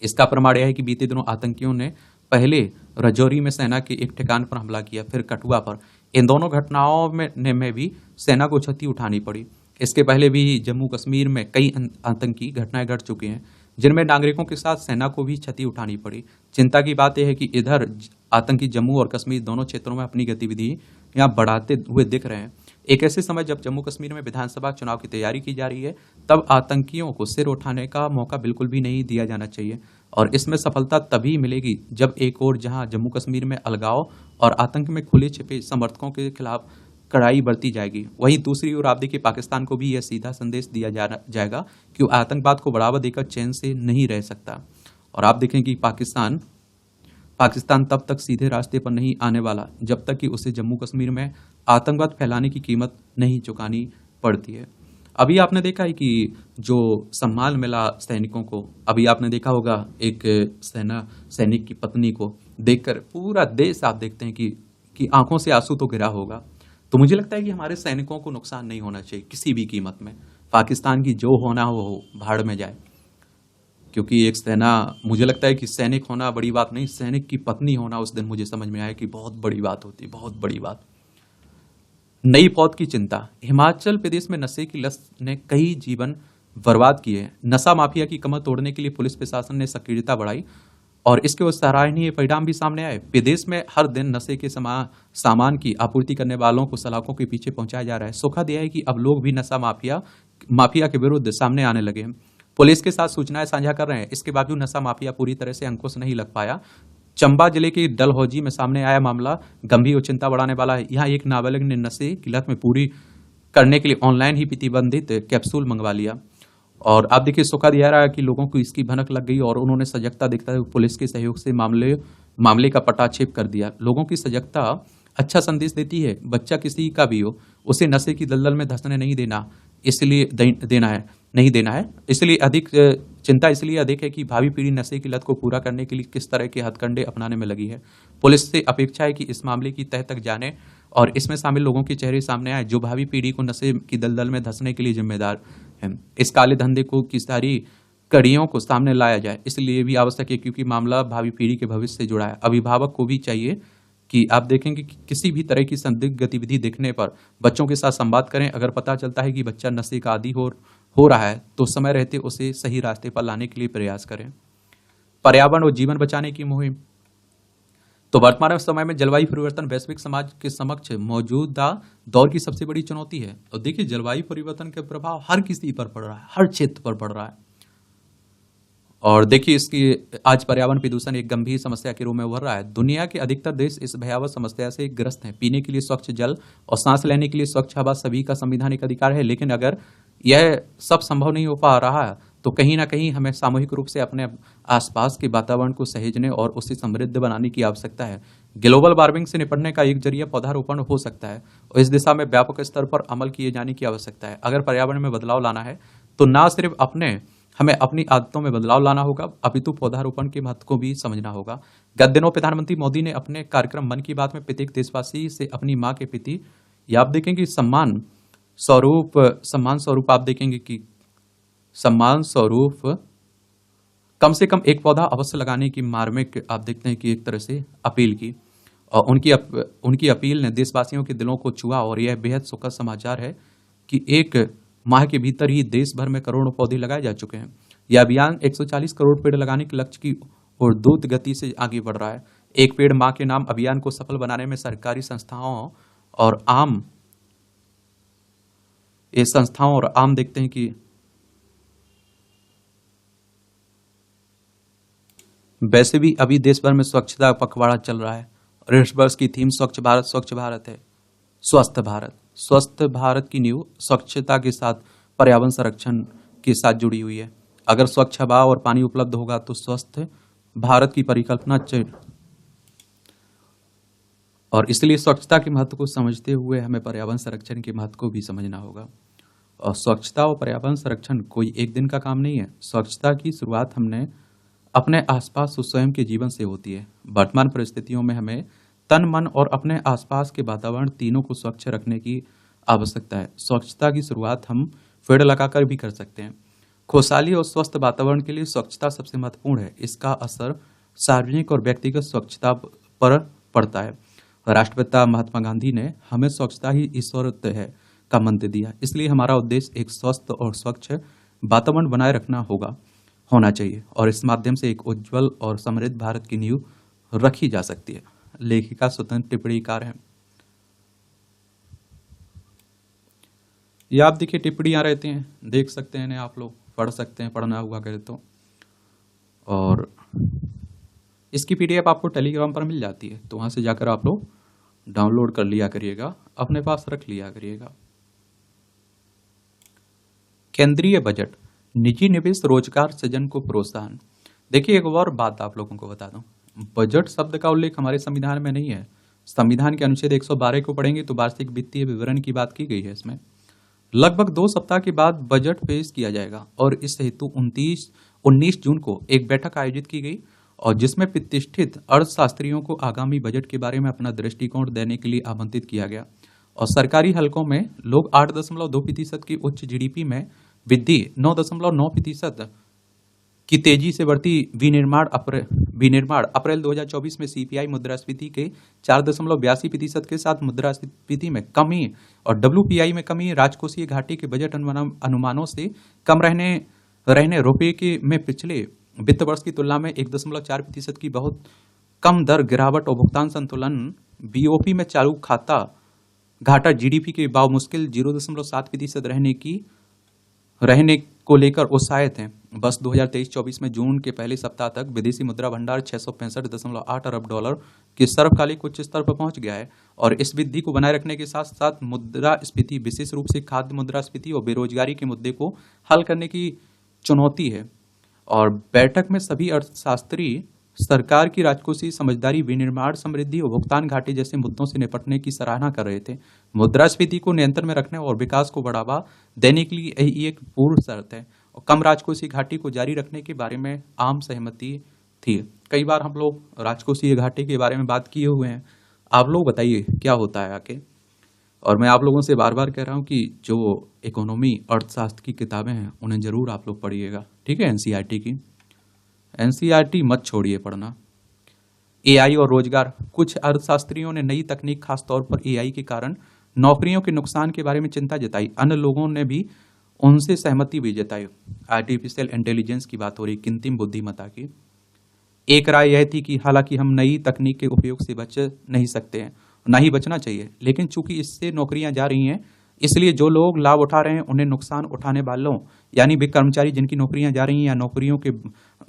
इसका प्रमाण यह है कि बीते दिनों आतंकियों ने पहले रजौरी में सेना के एक ठिकान पर हमला किया, फिर कठुआ पर। इन दोनों घटनाओं में भी सेना को क्षति उठानी पड़ी। इसके पहले भी जम्मू कश्मीर में कई आतंकी घटनाएं घट चुकी हैं जिनमें नागरिकों के साथ सेना को भी क्षति उठानी पड़ी। चिंता की बात यह है कि इधर आतंकी जम्मू और कश्मीर दोनों क्षेत्रों में अपनी गतिविधि यहाँ बढ़ाते हुए दिख रहे हैं। एक ऐसे समय जब जम्मू कश्मीर में विधानसभा चुनाव की तैयारी की जा रही है, तब आतंकियों को सिर उठाने का मौका बिल्कुल भी नहीं दिया जाना चाहिए। और इसमें सफलता तभी मिलेगी जब एक और जहां जम्मू कश्मीर में अलगाव और आतंक में खुले छिपे समर्थकों के खिलाफ कड़ाई बरती जाएगी, वहीं दूसरी ओर आप देखिए पाकिस्तान को भी यह सीधा संदेश दिया जाएगा कि आतंकवाद को बढ़ावा देकर चैन से नहीं रह सकता। और आप देखें कि पाकिस्तान तब तक सीधे रास्ते पर नहीं आने वाला जब तक कि उसे जम्मू कश्मीर में आतंकवाद फैलाने की कीमत नहीं चुकानी पड़ती है। अभी आपने देखा है कि जो सम्मान मिला सैनिकों को, अभी आपने देखा होगा एक सैनिक की पत्नी को देखकर पूरा देश आप देखते हैं कि आंखों से आंसू तो गिरा होगा। तो मुझे लगता है कि हमारे सैनिकों को नुकसान नहीं होना चाहिए किसी भी कीमत में। पाकिस्तान की जो होना हो भाड़ में जाए, क्योंकि एक मुझे लगता है कि सैनिक होना बड़ी बात नहीं, सैनिक की पत्नी होना उस दिन मुझे समझ में आया कि बहुत बड़ी बात होती, बहुत बड़ी बात। नई पौध की चिंता। हिमाचल प्रदेश में नशे की लत ने कई जीवन बर्बाद किए। नशा माफिया की कमर तोड़ने के लिए पुलिस प्रशासन ने सक्रियता बढ़ाई और इसके सराहनीय परिणाम भी सामने आए। प्रदेश में हर दिन नशे के सामान की आपूर्ति करने वालों को सलाखों के पीछे पहुंचाया जा रहा है। सुखद यह है कि अब लोग भी नशा माफिया के विरुद्ध सामने आने लगे हैं, पुलिस के साथ सूचनाएं साझा कर रहे हैं। इसके बावजूद नशा माफिया पूरी तरह से अंकुश नहीं लग पाया। चंबा जिले के डलहौजी में सामने आया मामला गंभीर और चिंता बढ़ाने वाला है। यहाँ एक नाबालिग ने नशे की लत में पूरी करने के लिए ऑनलाइन ही प्रतिबंधित कैप्सूल मंगवा लिया। और आप देखिए सुखद यह रहा कि लोगों को इसकी भनक लग गई और उन्होंने सजगता दिखता है पुलिस के सहयोग से मामले का पटाक्षेप कर दिया। लोगों की सजगता अच्छा संदेश देती है। बच्चा किसी का भी हो, उसे नशे की दलदल में धंसने नहीं देना, इसलिए नहीं देना है। इसलिए चिंता इसलिए अधिक है कि भावी पीढ़ी नशे की लत को पूरा करने के लिए किस तरह के हथकंडे अपनाने में लगी है। पुलिस से अपेक्षा है कि इस मामले की तह तक जाने और इसमें शामिल लोगों के चेहरे सामने आए जो भावी पीढ़ी को नशे की दलदल में धंसने के लिए जिम्मेदार हैं। इस काले धंधे को की सारी कड़ियों को सामने लाया जाए, इसलिए भी आवश्यक है क्योंकि मामला भावी पीढ़ी के भविष्य से जुड़ा है। अभिभावक को भी चाहिए कि आप देखेंगे कि किसी भी तरह की संदिग्ध गतिविधि देखने पर बच्चों के साथ संवाद करें। अगर पता चलता है कि बच्चा नशे का आदी हो रहा है तो समय रहते उसे सही रास्ते पर लाने के लिए प्रयास करें। पर्यावरण और जीवन बचाने की मुहिम। तो वर्तमान समय में जलवायु परिवर्तन वैश्विक समाज के समक्ष मौजूदा दौर की सबसे बड़ी चुनौती है। और देखिए जलवायु परिवर्तन के प्रभाव हर किसी पर पड़ रहा है, हर क्षेत्र पर पड़ रहा है। और देखिए इसकी आज पर्यावरण प्रदूषण एक गंभीर समस्या के रूप में उभर रहा है। दुनिया के अधिकतर देश इस भयावह समस्या से ग्रस्त हैं। पीने के लिए स्वच्छ जल और सांस लेने के लिए स्वच्छ हवा सभी का संवैधानिक अधिकार है, लेकिन अगर यह सब संभव नहीं हो पा रहा है तो कहीं ना कहीं हमें सामूहिक रूप से अपने आसपास के वातावरण को सहेजने और उसे समृद्ध बनाने की आवश्यकता है। ग्लोबल वार्मिंग से निपटने का एक जरिया पौधारोपण हो सकता है और इस दिशा में व्यापक स्तर पर अमल किए जाने की आवश्यकता है। अगर पर्यावरण में बदलाव लाना है तो न सिर्फ अपने हमें अपनी आदतों में बदलाव लाना होगा, अपितु पौधारोपण के महत्व को भी समझना होगा। गत दिनों प्रधानमंत्री मोदी ने अपने कार्यक्रम मन की बात में प्रत्येक देशवासी से अपनी माँ के प्रति, या आप देखेंगे सम्मान स्वरूप आप देखेंगे कि सम्मान स्वरूप कम से कम एक पौधा अवश्य लगाने की मार्मिक आप देखते हैं कि एक तरह से अपील की। और उनकी अपील ने देशवासियों के दिलों को छुआ और यह बेहद सुखद समाचार है कि एक माह के भीतर ही देश भर में करोड़ों पौधे लगाए जा चुके हैं। यह अभियान 140 करोड़ पेड़ लगाने के लक्ष्य की ओर द्रुत गति से आगे बढ़ रहा है। एक पेड़ माँ के नाम अभियान को सफल बनाने में सरकारी संस्थाओं और आम देखते हैं कि वैसे भी अभी देश भर में स्वच्छता पखवाड़ा चल रहा है और इस वर्ष की थीम स्वच्छ भारत है। स्वस्थ भारत की नींव स्वच्छता के साथ पर्यावरण संरक्षण के साथ जुड़ी हुई है। अगर स्वच्छ हवा और पानी उपलब्ध होगा तो स्वस्थ भारत की परिकल्पना और इसलिए स्वच्छता के महत्व को समझते हुए हमें पर्यावरण संरक्षण के महत्व को भी समझना होगा। और स्वच्छता और पर्यावरण संरक्षण कोई एक दिन का काम नहीं है। स्वच्छता की शुरुआत हमने अपने आसपास स्वयं के जीवन से होती है। वर्तमान परिस्थितियों में हमें तन, मन और अपने आसपास के वातावरण तीनों को स्वच्छ रखने की आवश्यकता है। स्वच्छता की शुरुआत हम पेड़ लगाकर भी कर सकते हैं। खुशहाली और स्वस्थ वातावरण के लिए स्वच्छता सबसे महत्वपूर्ण है। इसका असर सार्वजनिक और व्यक्तिगत स्वच्छता पर पड़ता है। राष्ट्रपिता महात्मा गांधी ने हमें स्वच्छता ही ईश्वरत्व है का मंत्र दिया, इसलिए हमारा उद्देश्य एक स्वस्थ और स्वच्छ वातावरण बनाए रखना होना चाहिए और इस माध्यम से एक उज्जवल और समृद्ध भारत की नींव रखी जा सकती है। लेखिका स्वतंत्र टिप्पणीकार हैं। ये आप देखिए टिप्पणियां रहती हैं, देख सकते हैं, आप लोग पढ़ सकते हैं, पढ़ना हुआ करे तो। और इसकी पीडीएफ आपको टेलीग्राम पर मिल जाती है, तो वहां से जाकर आप लोग डाउनलोड कर लिया करिएगा, अपने पास रख लिया करिएगा। केंद्रीय बजट, निजी निवेश, रोजगार सृजन को प्रोत्साहन। देखिए एक और बात आप लोगों को बता दूं, बजट शब्द का उल्लेख हमारे संविधान में नहीं है। संविधान के अनुच्छेद 112 को पढ़ेंगे तो वार्षिक वित्तीय विवरण की बात की गई है। इसमें लगभग 2 सप्ताह के बाद बजट पेश किया जाएगा और इस हेतु 19 जून को एक बैठक आयोजित की गई और जिसमें प्रतिष्ठित अर्थशास्त्रियों को आगामी बजट के बारे में अपना दृष्टिकोण देने के लिए आमंत्रित किया गया। और सरकारी हलकों में लोग 8.2% की उच्च जीडीपी में वृद्धि, 9.9% की तेजी से बढ़ती विनिर्माण अप्रैल 2024 में सीपीआई मुद्रास्फीति के 4.82% के साथ मुद्रास्फीति में कमी और डब्ल्यूपीआई में कमी, राजकोषीय घाटे के बजट अनुमानों से कम रहने रुपये के में पिछले वित्त वर्ष की तुलना में 1.4% की बहुत कम दर गिरावट और भुगतान संतुलन बीओपी में चालू खाता घाटा जीडीपी के मुश्किल 0.7% रहने को लेकर उत्साहित हैं। बस 2023-24 में जून के पहले सप्ताह तक विदेशी मुद्रा भंडार 665.8 अरब डॉलर के सर्वकालिक उच्च स्तर पर पहुंच गया है और इस वृद्धि को बनाए रखने के साथ साथ मुद्रास्फीति, विशेष रूप से खाद्य मुद्रास्फीति और बेरोजगारी के मुद्दे को हल करने की चुनौती है। और बैठक में सभी अर्थशास्त्री सरकार की राजकोषीय समझदारी, विनिर्माण समृद्धि और भुगतान घाटे जैसे मुद्दों से निपटने की सराहना कर रहे थे। मुद्रास्फीति को नियंत्रण में रखने और विकास को बढ़ावा देने के लिए यही एक पूर्ण शर्त है और कम राजकोषीय घाटे को जारी रखने के बारे में आम सहमति थी। कई बार हम लोग राजकोषीय घाटे के बारे में बात किए हुए हैं, आप लोग बताइए क्या होता है आके। और मैं आप लोगों से बार बार कह रहा हूँ कि जो इकोनॉमी, अर्थशास्त्र की किताबें हैं उन्हें जरूर आप लोग पढ़िएगा, ठीक है। एनसीईआरटी की एनसीईआरटी मत छोड़िए पढ़ना। एआई और रोजगार, कुछ अर्थशास्त्रियों ने नई तकनीक, खासतौर पर एआई के कारण नौकरियों के नुकसान के बारे में चिंता जताई। अन्य लोगों ने भी उनसे सहमति भी जताई। आर्टिफिशियल इंटेलिजेंस की बात हो रही, कृत्रिम बुद्धिमत्ता की। एक राय यह थी कि हालांकि हम नई तकनीक के उपयोग से बच नहीं सकते हैं, ना ही बचना चाहिए, लेकिन चूंकि इससे नौकरियां जा रही हैं, इसलिए जो लोग लाभ उठा रहे हैं उन्हें नुकसान उठाने वालों यानी वे कर्मचारी जिनकी नौकरियां जा रही हैं या नौकरियों के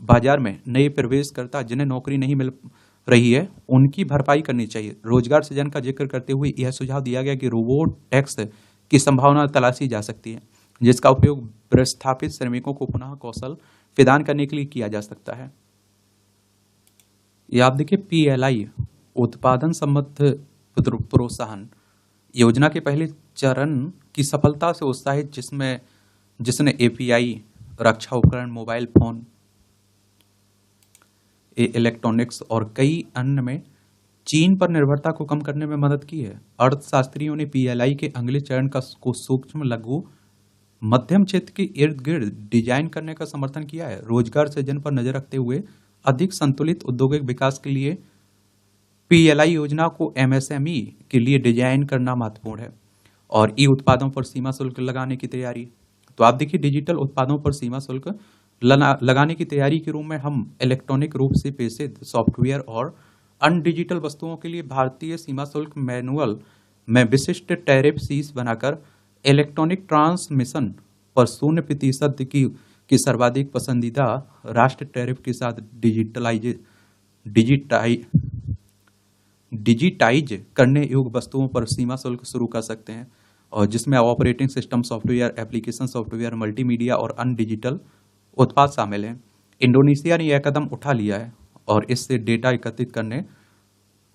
बाजार में नए प्रवेशकर्ता जिन्हें नौकरी नहीं मिल रही है, उनकी भरपाई करनी चाहिए। रोजगार सृजन का जिक्र करते हुए यह सुझाव दिया गया कि रोबोट टैक्स की संभावना तलाशी जा सकती है, जिसका उपयोग विस्थापित श्रमिकों को पुनः कौशल प्रदान करने के लिए किया जा सकता है। ये आप देखिए पीएलआई, उत्पादन संबद्ध प्रोत्साहन योजना के पहले चरण की सफलता से उत्साहित, जिसने एपीआई रक्षा उपकरण, मोबाइल फोन, इलेक्ट्रॉनिक्स और कई अन्य में चीन पर निर्भरता को कम करने में मदद की है। अर्थशास्त्रियों ने पीएलआई के अगले चरण को सूक्ष्म, लघु, मध्यम क्षेत्र के इर्द गिर्द डिजाइन करने का समर्थन किया है। रोजगार सृजन पर नजर रखते हुए अधिक संतुलित औद्योगिक विकास के लिए पीएलआई योजना को एमएसएमई के लिए डिजाइन करना महत्वपूर्ण है। और ई उत्पादों पर सीमा शुल्क लगाने की तैयारी, तो आप देखिए डिजिटल उत्पादों पर सीमा शुल्क लगाने की तैयारी के रूप में हम इलेक्ट्रॉनिक रूप से प्रेषित सॉफ्टवेयर और अन्य डिजिटल वस्तुओं के लिए भारतीय सीमा शुल्क मैनुअल में विशिष्ट टैरिफ सीस बनाकर इलेक्ट्रॉनिक ट्रांसमिशन पर 0% की सर्वाधिक पसंदीदा राष्ट्र टैरिफ के साथ डिजिटाइज करने योग्य वस्तुओं पर सीमा शुल्क शुरू कर सकते हैं, और जिसमें operating system software, application software, multimedia और अन्य डिजिटल उत्पाद शामिल हैं। इंडोनेशिया ने यह कदम उठा लिया है और इससे डेटा एकत्रित करने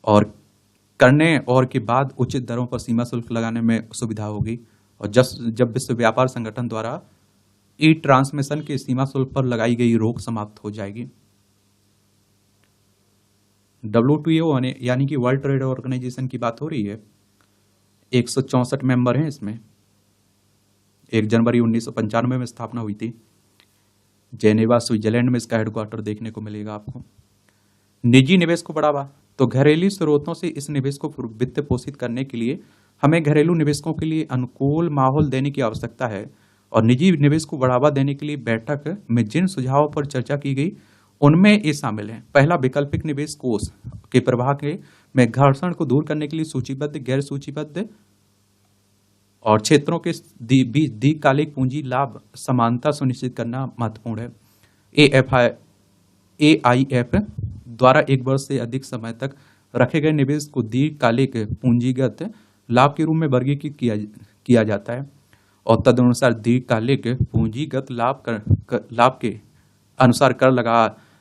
और के बाद उचित दरों पर सीमा शुल्क लगाने में सुविधा होगी। और जब विश्व व्यापार संगठन द्वारा ई ट्रांसमिशन के सीमा शुल्क पर लगाई गई रोक समाप्त हो जाएगी। WTO यानी कि वर्ल्ड ट्रेड ऑर्गेनाइजेशन की बात हो रही है। 164 मेंबर हैं इसमें। 1 जनवरी 1995 में स्थापना हुई थी। जेनेवा, स्विट्जरलैंड में इसका हेडक्वार्टर देखने को मिलेगा आपको। निजी निवेश को बढ़ावा, तो घरेलू स्रोतों से इस निवेश को वित्त पोषित करने के लिए हमें घरेलू निवेशकों के लिए अनुकूल माहौल देने की आवश्यकता है। और निजी निवेश को बढ़ावा देने के लिए बैठक में जिन सुझावों पर चर्चा की गई उनमें ये शामिल हैं। पहला, वैकल्पिक निवेश कोष के प्रवाह में घर्षण को दूर करने के लिए सूचीबद्ध, गैर सूचीबद्ध और क्षेत्रों के बीच दीर्घकालिक पूंजी लाभ समानता सुनिश्चित करना महत्वपूर्ण है। AIF द्वारा 1 वर्ष से अधिक समय तक रखे गए निवेश को दीर्घकालिक पूंजीगत लाभ के रूप में वर्गीकृत किया जाता है और तदनुसार दीर्घकालिक पूंजीगत लाभ के अनुसार कर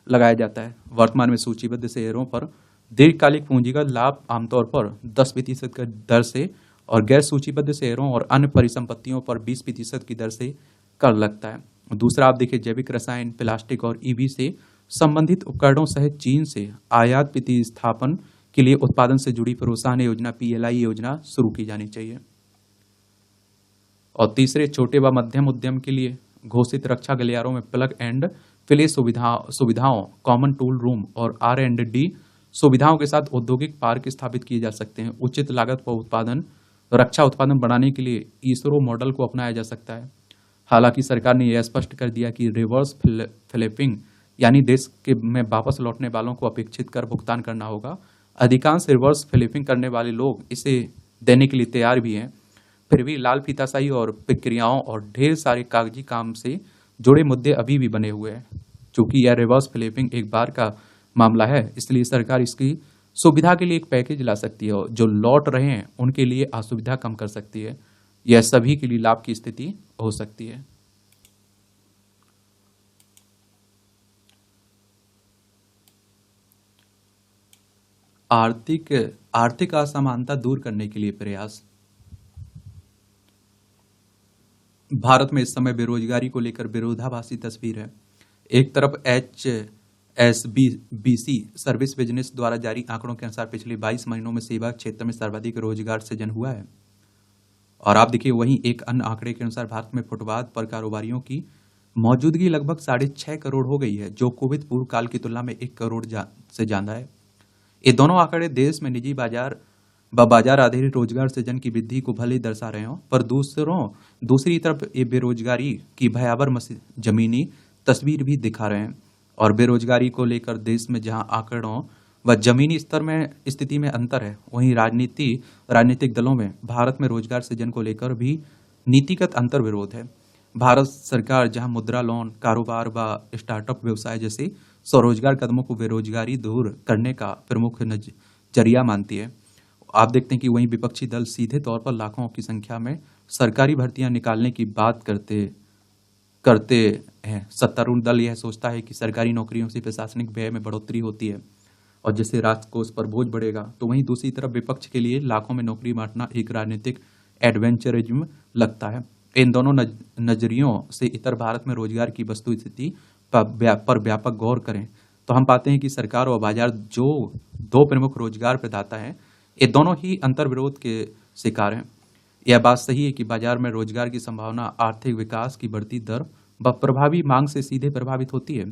लगाया जाता है। वर्तमान में सूचीबद्ध शेयरों पर दीर्घकालिक पूंजीगत लाभ आमतौर पर 10% की दर से और गैर सूचीबद्ध शेयरों और अन्य परिसंपत्तियों पर 20% की दर से कर लगता है। दूसरा, आप देखिए जैविक रसायन, प्लास्टिक और ईवी से संबंधित उपकरणों सहित चीन से आयात प्रतिस्थापन के लिए उत्पादन से जुड़ी प्रोत्साहन योजना PLI योजना शुरू की जानी चाहिए। और तीसरे, छोटे व मध्यम उद्यम के लिए घोषित रक्षा गलियारों में प्लग एंड प्ले सुविधाओं, कॉमन टूल रूम और R&D सुविधाओं के साथ औद्योगिक पार्क स्थापित किए जा सकते हैं। उचित लागत पर रक्षा उत्पादन बढ़ाने के लिए ISRO मॉडल को अपनाया जा सकता है। हालांकि सरकार ने यह स्पष्ट कर दिया कि रिवर्स फ्लिपिंग यानी देश में वापस लौटने वालों को अपेक्षित कर भुगतान करना होगा। अधिकांश रिवर्स फ्लिपिंग करने वाले लोग इसे देने के लिए तैयार भी हैं। फिर भी लाल फीताशाही और प्रक्रियाओं और ढेर सारे कागजी काम से जुड़े मुद्दे अभी भी बने हुए हैं। चूंकि यह रिवर्स फ्लिपिंग एक बार का मामला है, इसलिए सरकार इसकी सुविधा के लिए एक पैकेज ला सकती है और जो लौट रहे हैं उनके लिए असुविधा कम कर सकती है। यह सभी के लिए लाभ की स्थिति हो सकती है। आर्थिक असमानता दूर करने के लिए प्रयास। भारत में इस समय बेरोजगारी को लेकर विरोधाभासी तस्वीर है। एक तरफ HSBC सर्विस बिजनेस द्वारा जारी आंकड़ों के अनुसार पिछले 22 महीनों में सेवा क्षेत्र में सर्वाधिक रोजगार सृजन हुआ है, और आप देखिए वहीं एक अन्य आंकड़े के अनुसार भारत में फुटपाथ पर कारोबारियों की मौजूदगी लगभग 6.5 करोड़ हो गई है, जो कोविड पूर्व काल की तुलना में 1 करोड़ से ज्यादा है। ये दोनों आंकड़े देश में निजी बाजार आधारित रोजगार सृजन की वृद्धि को भले दर्शा रहे हों, पर दूसरी तरफ ये बेरोजगारी की भयावह जमीनी तस्वीर भी दिखा रहे हैं। और बेरोजगारी को लेकर देश में जहां आंकड़ों व जमीनी स्तर में स्थिति में अंतर है, वहीं राजनीतिक दलों में भारत में रोजगार सृजन को लेकर भी नीतिगत अंतर विरोध है। भारत सरकार जहां मुद्रा लोन, कारोबार व स्टार्टअप व्यवसाय जैसे स्वरोजगार कदमों को बेरोजगारी दूर करने का प्रमुख जरिया मानती है, आप देखते हैं कि वहीं विपक्षी दल सीधे तौर पर लाखों की संख्या में सरकारी भर्तियां निकालने की बात करते हैं। सत्तारूढ़ दल यह सोचता है कि सरकारी नौकरियों से प्रशासनिक व्यय में बढ़ोतरी होती है और जिससे राष्ट्र कोष पर बोझ बढ़ेगा, तो वहीं दूसरी तरफ विपक्ष के लिए लाखों में नौकरी बांटना एक राजनीतिक एडवेंचरिज्म लगता है। इन दोनों नजरियों से इतर भारत में रोजगार की वस्तु स्थिति पर व्यापक गौर करें तो हम पाते हैं कि सरकार और बाजार जो दो प्रमुख रोजगार प्रदाता हैं, ये दोनों ही अंतर्विरोध के शिकार हैं। यह बात सही है कि बाजार में रोजगार की संभावना आर्थिक विकास की बढ़ती दर व प्रभावी मांग से सीधे प्रभावित होती है।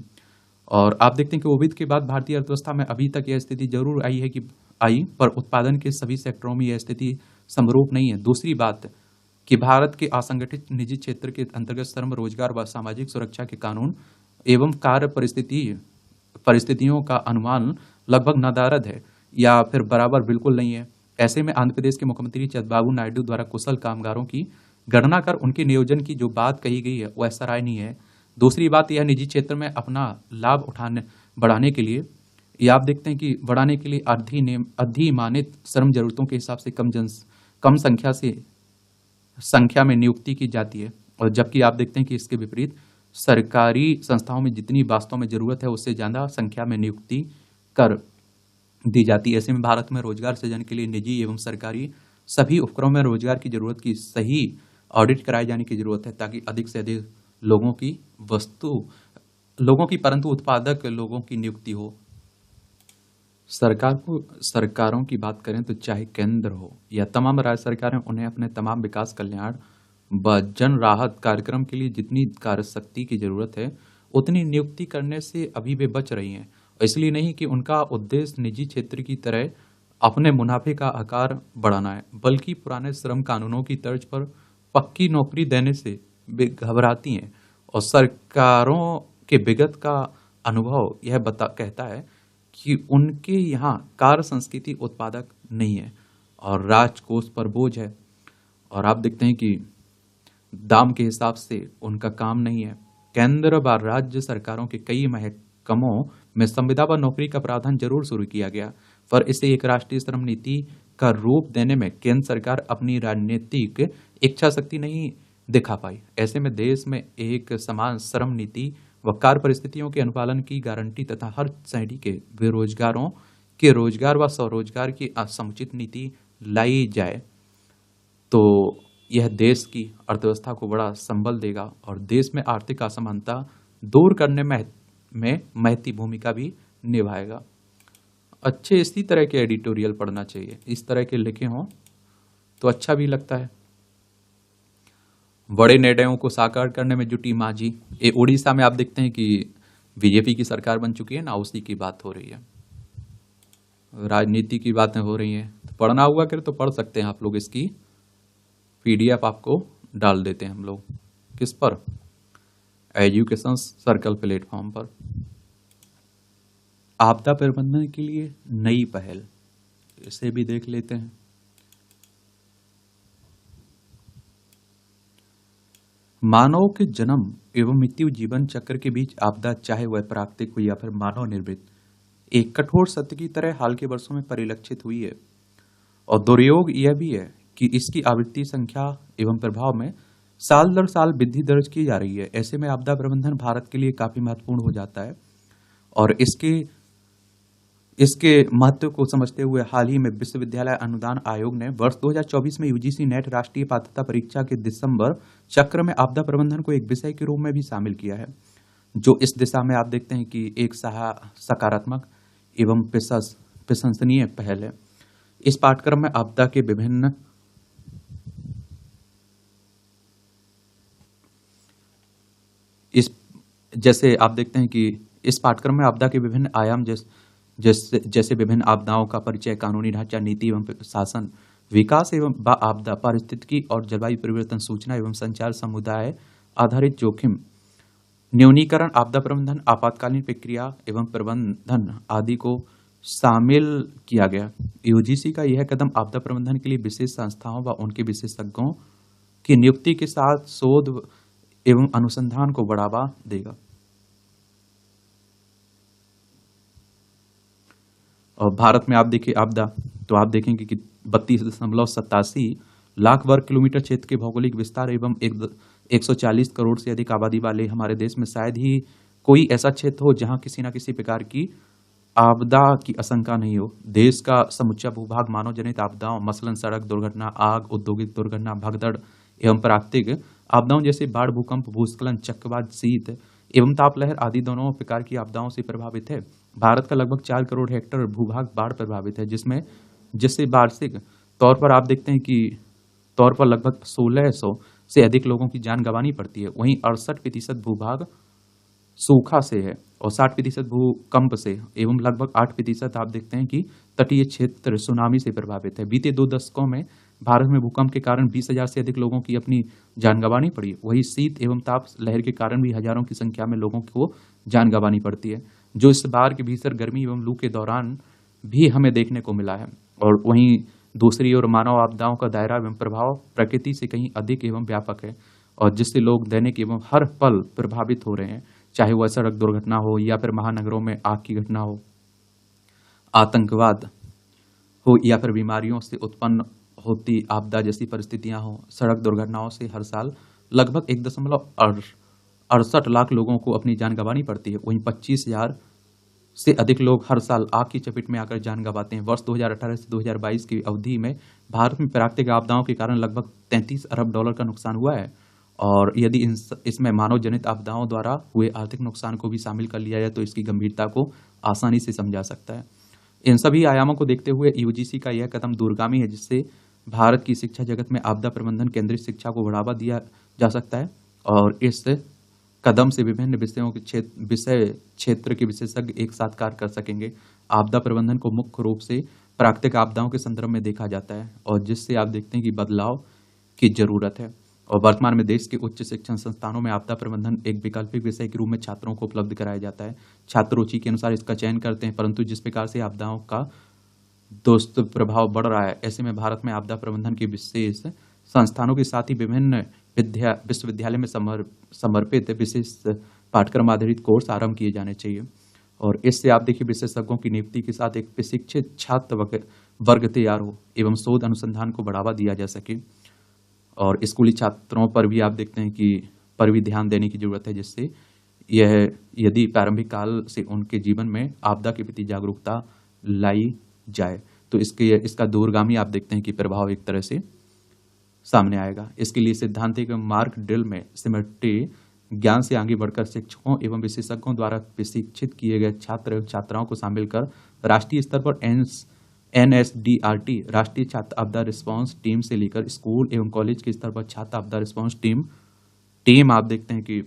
और आप देखते हैं कि कोविड के बाद भारतीय अर्थव्यवस्था में अभी तक यह स्थिति जरूर आई पर उत्पादन के सभी सेक्टरों में यह स्थिति समरूप नहीं है। दूसरी बात कि भारत के असंगठित निजी क्षेत्र के अंतर्गत श्रम, रोजगार व सामाजिक सुरक्षा के कानून एवं कार्य परिस्थितियों का अनुमान लगभग नदारद है या फिर बराबर बिल्कुल नहीं है। ऐसे में आंध्र प्रदेश के मुख्यमंत्री चंद्रबाबू नायडू द्वारा कुशल कामगारों की गणना कर उनके नियोजन की जो बात कही गई है वह सराहनीय है। दूसरी बात यह निजी क्षेत्र में अपना लाभ बढ़ाने के लिए या आप देखते हैं कि बढ़ाने के लिए अधिमानित श्रम जरूरतों के हिसाब से कम संख्या में नियुक्ति की जाती है, और जबकि आप देखते हैं कि इसके विपरीत सरकारी संस्थाओं में जितनी वास्तव में जरूरत है उससे ज्यादा संख्या में नियुक्ति कर दी जाती है। ऐसे में भारत में रोजगार सृजन के लिए निजी एवं सरकारी सभी उपक्रमों में रोजगार की जरूरत की सही ऑडिट कराए जाने की जरूरत है ताकि अधिक से अधिक लोगों की परंतु उत्पादक लोगों की नियुक्ति हो। सरकारों की बात करें तो चाहे केंद्र हो या तमाम राज्य सरकारें, उन्हें अपने तमाम विकास, कल्याण व जन राहत कार्यक्रम के लिए जितनी कार्यशक्ति की जरूरत है उतनी नियुक्ति करने से अभी वे बच रही हैं। इसलिए नहीं कि उनका उद्देश्य निजी क्षेत्र की तरह अपने मुनाफे का आकार बढ़ाना है, बल्कि पुराने श्रम कानूनों की तर्ज पर पक्की नौकरी देने से वे घबराती हैं। और सरकारों के विगत का अनुभव यह कहता है कि उनके यहाँ कार्य संस्कृति उत्पादक नहीं है और राजकोष पर बोझ है, और आप देखते हैं कि दाम के हिसाब से उनका काम नहीं है। केंद्र व राज्य सरकारों के कई महकमों में संविदा व नौकरी का प्रावधान जरूर शुरू किया गया, पर इसे एक राष्ट्रीय श्रम नीति का रूप देने में केंद्र सरकार अपनी राजनीतिक इच्छा शक्ति नहीं दिखा पाई। ऐसे में देश में एक समान श्रम नीति व कार्य परिस्थितियों के अनुपालन की गारंटी तथा हर श्रेणी के बेरोजगारों के रोजगार व स्वरोजगार की समुचित नीति लाई जाए तो यह देश की अर्थव्यवस्था को बड़ा संबल देगा और देश में आर्थिक असमानता दूर करने में महती भूमिका भी निभाएगा। अच्छे इसी तरह के एडिटोरियल पढ़ना चाहिए, इस तरह के लिखे हों तो अच्छा भी लगता है। बड़े निर्णयों को साकार करने में जुटी मांझी, ये उड़ीसा में आप देखते हैं कि बीजेपी की सरकार बन चुकी है ना, उसी की बात हो रही है, राजनीति की बातें हो रही हैं। तो पढ़ना हुआ करे तो पढ़ सकते हैं आप लोग, इसकी पीडीएफ आपको डाल देते हैं हम लोग। किस पर? एजुकेशन सर्कल प्लेटफॉर्म पर। आपदा प्रबंधन के लिए नई पहल, इसे भी देख लेते हैं। मानव के जन्म एवं मृत्यु जीवन चक्र के बीच आपदा, चाहे वह प्राकृतिक हो या फिर मानव निर्मित, एक कठोर सत्य की तरह हाल के वर्षों में परिलक्षित हुई है। और दुर्योग यह भी है कि इसकी आवृत्ति, संख्या एवं प्रभाव में साल दर साल वृद्धि दर्ज की जा रही है। ऐसे में आपदा प्रबंधन भारत के लिए काफी महत्वपूर्ण हो जाता है, और इसके महत्व को समझते हुए हाल ही में विश्वविद्यालय अनुदान आयोग ने वर्ष 2024 में यूजीसी नेट राष्ट्रीय पात्रता परीक्षा के दिसंबर चक्र में आपदा प्रबंधन को एक विषय के रूप में भी शामिल किया है, जो इस दिशा में आप देखते हैं कि एक सकारात्मक एवं प्रशंसनीय पहल है। इस पाठ्यक्रम में आपदा के विभिन्न जैसे आप देखते हैं कि इस पाठ्यक्रम में आपदा के विभिन्न आयाम जैसे विभिन्न आपदाओं का परिचय, कानूनी ढांचा, नीति एवं शासन, विकास एवं आपदा, पारिस्थितिकी और जलवायु परिवर्तन, सूचना एवं संचार, समुदाय आधारित जोखिम न्यूनीकरण, आपदा प्रबंधन, आपातकालीन प्रक्रिया एवं प्रबंधन आदि को शामिल किया गया। यूजीसी का यह कदम आपदा प्रबंधन के लिए विशेष संस्थाओं व उनके विशेषज्ञों की नियुक्ति के साथ शोध एवं अनुसंधान को बढ़ावा देगा। और भारत में आप देखिए आपदा, तो आप देखेंगे कि 32.87 लाख वर्ग किलोमीटर क्षेत्र के भौगोलिक विस्तार एवं 140 करोड़ से अधिक आबादी वाले हमारे देश में शायद ही कोई ऐसा क्षेत्र हो जहां किसी न किसी प्रकार की आपदा की आशंका नहीं हो। देश का समूचा भूभाग मानव जनित आपदाओं, मसलन सड़क दुर्घटना, आग, औद्योगिक दुर्घटना, भगदड़ एवं प्राकृतिक आपदाओं जैसे बाढ़, भूकंप, भूस्खलन, चक्रवात, शीत एवं तापलहर आदि दोनों प्रकार की आपदाओं से प्रभावित है। भारत का लगभग 4 करोड़ हेक्टेयर भूभाग बाढ़ प्रभावित है, जिससे वार्षिक तौर पर आप देखते हैं कि लगभग 1600 से अधिक लोगों की जान गंवानी पड़ती है। वहीं 68% भूभाग सूखा से है और 60% भूकंप से एवं लगभग 8% आप देखते हैं कि तटीय क्षेत्र सुनामी से प्रभावित है। बीते 2 दशकों में भारत में भूकंप के कारण 20,000 से अधिक लोगों की अपनी जान गंवानी पड़ी। वहीं शीत एवं ताप लहर के कारण भी हजारों की संख्या में लोगों को जान गंवानी पड़ती है, जो इस बार के भीषण गर्मी एवं लू के दौरान भी हमें देखने को मिला है। और वहीं दूसरी ओर मानव आपदाओं का दायरा एवं प्रभाव प्रकृति से कहीं अधिक एवं व्यापक है और जिससे लोग दैनिक एवं हर पल प्रभावित हो रहे हैं, चाहे वह सड़क दुर्घटना हो या फिर महानगरों में आग की घटना हो, आतंकवाद हो या फिर बीमारियों से उत्पन्न होती आपदा जैसी परिस्थितियां हो। सड़क दुर्घटनाओं से हर साल लगभग 1.68 लाख लोगों को अपनी जान गंवानी पड़ती है। वहीं 25,000 से अधिक लोग हर साल आग की चपेट में आकर जान गंवाते हैं। वर्ष 2018 से 2022 की अवधि में भारत में प्राकृतिक आपदाओं के कारण लगभग 33 अरब डॉलर का नुकसान हुआ है। और यदि इसमें मानव जनित आपदाओं द्वारा हुए आर्थिक नुकसान को भी शामिल कर लिया जाए तो इसकी गंभीरता को आसानी से समझा सकता है। इन सभी आयामों को देखते हुए यूजीसी का यह कदम दूरगामी है, जिससे भारत की शिक्षा जगत में आपदा प्रबंधन केंद्रित शिक्षा को बढ़ावा दिया जा सकता है और इस कदम से विभिन्न विषयों के क्षेत्र के विशेषज्ञ एक साथ कार्य कर सकेंगे। आपदा प्रबंधन को मुख्य रूप से प्राकृतिक आपदाओं के संदर्भ में देखा जाता है और जिससे आप देखते हैं कि बदलाव की जरूरत है। और वर्तमान में देश के उच्च शिक्षण संस्थानों में आपदा प्रबंधन एक वैकल्पिक विषय के रूप में छात्रों को उपलब्ध कराया जाता है। छात्र रुचि के अनुसार इसका चयन करते हैं, परंतु जिस प्रकार से आपदाओं का दोस्त प्रभाव बढ़ रहा है, ऐसे में भारत में आपदा प्रबंधन के विशेष संस्थानों के साथ ही विभिन्न विश्वविद्यालय में समर्पित विशेष पाठ्यक्रम आधारित कोर्स आरंभ किए जाने चाहिए। और इससे आप देखिए विशेषज्ञों की नियुक्ति के साथ एक प्रशिक्षित छात्र वर्ग तैयार हो एवं शोध अनुसंधान को बढ़ावा दिया जा सके। और स्कूली छात्रों पर भी आप देखते हैं कि पर भी ध्यान देने की जरूरत है, जिससे यदि प्रारंभिक काल से उनके जीवन में आपदा के प्रति जागरूकता लाई जाए तो इसका दूरगामी आप देखते हैं कि प्रभाव एक तरह से सामने आएगा। इसके लिए सैद्धांतिक मार्क ड्रिल में सिमटे ज्ञान से आगे बढ़कर शिक्षकों एवं विशेषज्ञों द्वारा प्रशिक्षित किए गए छात्र छात्राओं को शामिल कर राष्ट्रीय स्तर पर NSDRT राष्ट्रीय छात्र आपदा रिस्पांस टीम से लेकर स्कूल एवं कॉलेज के स्तर पर छात्र आपदा रिस्पांस टीम आप देखते हैं कि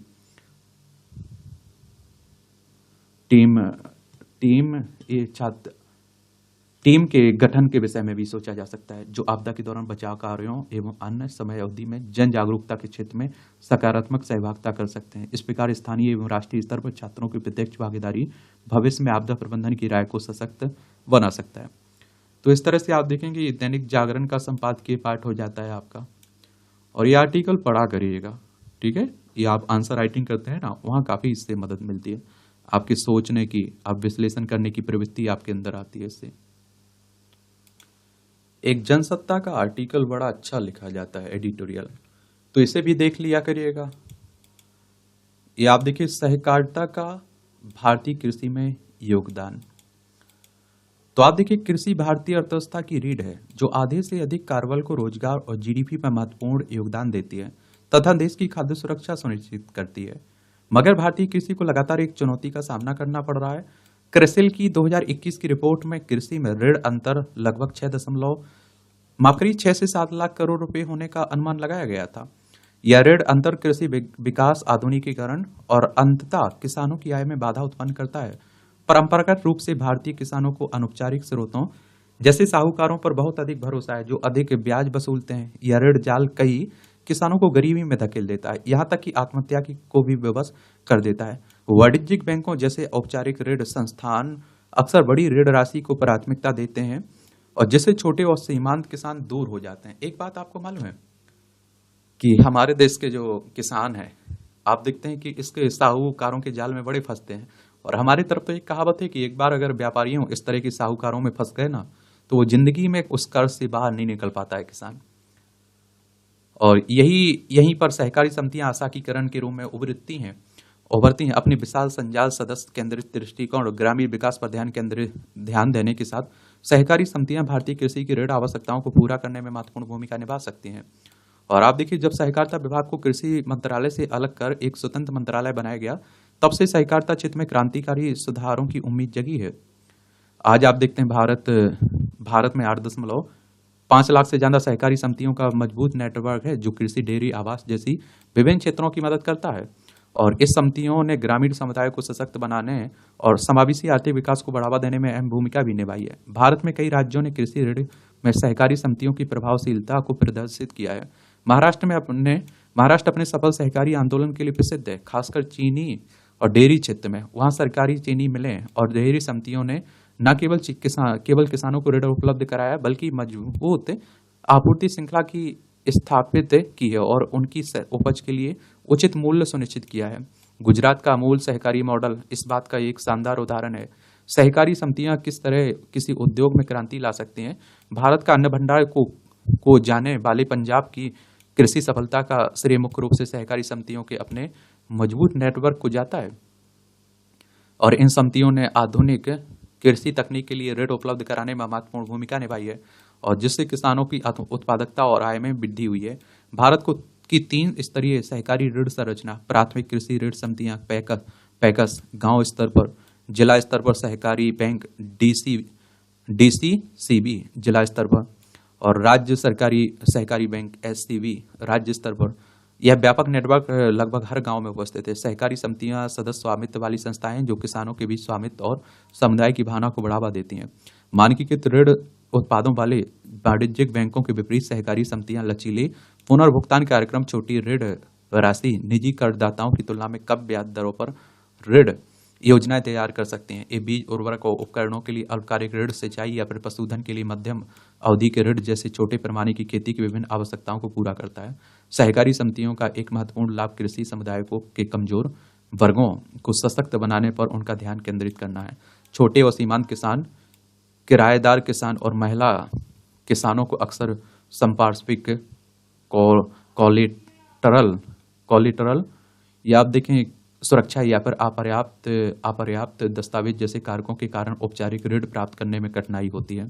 टीम के गठन के विषय में भी सोचा जा सकता है, जो आपदा के दौरान बचाव कार्यों एवं अन्य समय अवधि में जन जागरूकता के क्षेत्र में सकारात्मक सहभागिता कर सकते हैं। इस प्रकार स्थानीय एवं राष्ट्रीय स्तर पर छात्रों की प्रत्यक्ष भागीदारी भविष्य में आपदा प्रबंधन की राय को सशक्त बना सकता है। तो इस तरह से आप देखेंगे ये दैनिक जागरण का संपादकीय पाठ हो जाता है आपका, और ये आर्टिकल पढ़ा करिएगा, ठीक है। ये आप आंसर राइटिंग करते हैं ना, वहाँ काफ़ी इससे मदद मिलती है, आपके सोचने की, आप विश्लेषण करने की प्रवृत्ति आपके अंदर आती है इससे। एक जनसत्ता का आर्टिकल बड़ा अच्छा लिखा जाता है, एडिटोरियल, तो इसे भी देख लिया करिएगा। ये आप देखिए सहकारिता का भारतीय कृषि में योगदान। तो आप देखिए कृषि भारतीय अर्थव्यवस्था की रीढ़ है, जो आधे से अधिक कार्यबल को रोजगार और जीडीपी पर महत्वपूर्ण योगदान देती है तथा देश की खाद्य सुरक्षा सुनिश्चित करती है। मगर भारतीय कृषि को लगातार एक चुनौती का सामना करना पड़ रहा है। क्रिसिल की 2021 की रिपोर्ट में कृषि में ऋण अंतर लगभग 6 से 7 लाख करोड़ रुपए होने का अनुमान लगाया गया था। यह ऋण अंतर कृषि विकास, आधुनिकीकरण और अंततः किसानों की आय में बाधा उत्पन्न करता है। परंपरागत रूप से भारतीय किसानों को अनौपचारिक स्रोतों जैसे साहूकारों पर बहुत अधिक भरोसा है, जो अधिक ब्याज वसूलते हैं। यह ऋण जाल कई किसानों को गरीबी में धकेल देता है, यहाँ तक कि आत्महत्या को भी विवश कर देता है। वाणिज्यिक बैंकों जैसे औपचारिक ऋण संस्थान अक्सर बड़ी ऋण राशि को प्राथमिकता देते हैं और जिससे छोटे और सीमांत किसान दूर हो जाते हैं। एक बात आपको मालूम है कि हमारे देश के जो किसान हैं, आप देखते हैं कि इसके साहूकारों के जाल में बड़े फंसते हैं। और हमारी तरफ तो एक कहावत है कि एक बार अगर व्यापारियों इस तरह के साहूकारों में फंस गए ना, तो वो जिंदगी में उस कर्ज से बाहर नहीं निकल पाता है किसान। और यहीं पर सहकारी समितियां आशाकीकरण के रूप में उभरती हैं अपने विशाल संजाल, सदस्य केंद्रित दृष्टिकोण और ग्रामीण विकास पर ध्यान देने के साथ सहकारी समितियां भारतीय कृषि की ऋण आवश्यकताओं को पूरा करने में महत्वपूर्ण भूमिका निभा सकती हैं। और आप देखिए, जब सहकारिता विभाग को कृषि मंत्रालय से अलग कर एक स्वतंत्र मंत्रालय बनाया गया, तब से सहकारिता क्षेत्र में क्रांतिकारी सुधारों की उम्मीद जगी है। आज आप देखते हैं, भारत में 8.5 लाख से ज्यादा सहकारी समितियों का मजबूत नेटवर्क है, जो कृषि, डेयरी, आवास जैसी विभिन्न क्षेत्रों की मदद करता है। और इस समितियों ने ग्रामीण समुदाय को सशक्त बनाने और समावेशी आर्थिक विकास को बढ़ावा देने में अहम भूमिका भी निभाई है। भारत में कई राज्यों ने कृषि ऋण में सहकारी समितियों की प्रभावशीलता को प्रदर्शित किया है। महाराष्ट्र अपने सफल सहकारी आंदोलन के लिए प्रसिद्ध है, खासकर चीनी और डेयरी क्षेत्र में। वहाँ सरकारी चीनी मिलें और डेयरी समितियों ने न केवल किसानों को ऋण उपलब्ध कराया, बल्कि मजबूत आपूर्ति श्रृंखला की स्थापित की है और उनकी उपज के लिए उचित मूल्य सुनिश्चित किया है। गुजरात का अमूल सहकारी मॉडल इस बात का एक शानदार उदाहरण है। सहकारी समितियां किस तरह किसी उद्योग में क्रांति ला सकती हैं। भारत का अन्न भंडार को जाने वाले पंजाब की कृषि सफलता का श्रेय मुख्य रूप से सहकारी समितियों के अपने मजबूत नेटवर्क को जाता है। और इन समितियों ने आधुनिक कृषि तकनीक के लिए ऋण उपलब्ध कराने में महत्वपूर्ण भूमिका निभाई है, और जिससे किसानों की उत्पादकता और आय में वृद्धि हुई है। भारत की 3 स्तरीय सहकारी ऋण संरचना, प्राथमिक कृषि ऋण समितियां, पैकस, गांव स्तर पर, जिला स्तर पर सहकारी बैंक, डीसीसीबी जिला स्तर पर, और राज्य सरकारी सहकारी बैंक, एससीबी राज्य स्तर पर। यह व्यापक नेटवर्क लगभग हर गांव में उपस्थित है। सहकारी समितियां सदस्य स्वामित्व वाली संस्थाएं, जो किसानों के बीच स्वामित्व और समुदाय की भावना को बढ़ावा देती हैं। मानकीकृत ऋण उत्पादों वाले वाणिज्यिक बैंकों के विपरीत सहकारी समितियां लचीले पुनर्भुगतान कार्यक्रम, छोटी ऋण राशि, निजी करदाताओं की तुलना में कम ब्याज दरों पर ऋण योजनाएं तैयार कर सकते हैं। ये बीज, उर्वरक और उपकरणों के लिए अल्पकालिक ऋण, सिंचाई या फिर पशुधन के लिए मध्यम अवधि के ऋण जैसे छोटे पैमाने की खेती की विभिन्न आवश्यकताओं को पूरा करता है। सहकारी समितियों का एक महत्वपूर्ण लाभ कृषि समुदाय के कमजोर वर्गों को सशक्त बनाने पर उनका ध्यान केंद्रित करना है। छोटे और सीमांत किसान, किराएदार किसान और महिला किसानों को अक्सर संपार्श्विक, कोलिटरल या आप देखें सुरक्षा या फिर अपर्याप्त दस्तावेज जैसे कारकों के कारण औपचारिक ऋण प्राप्त करने में कठिनाई होती है।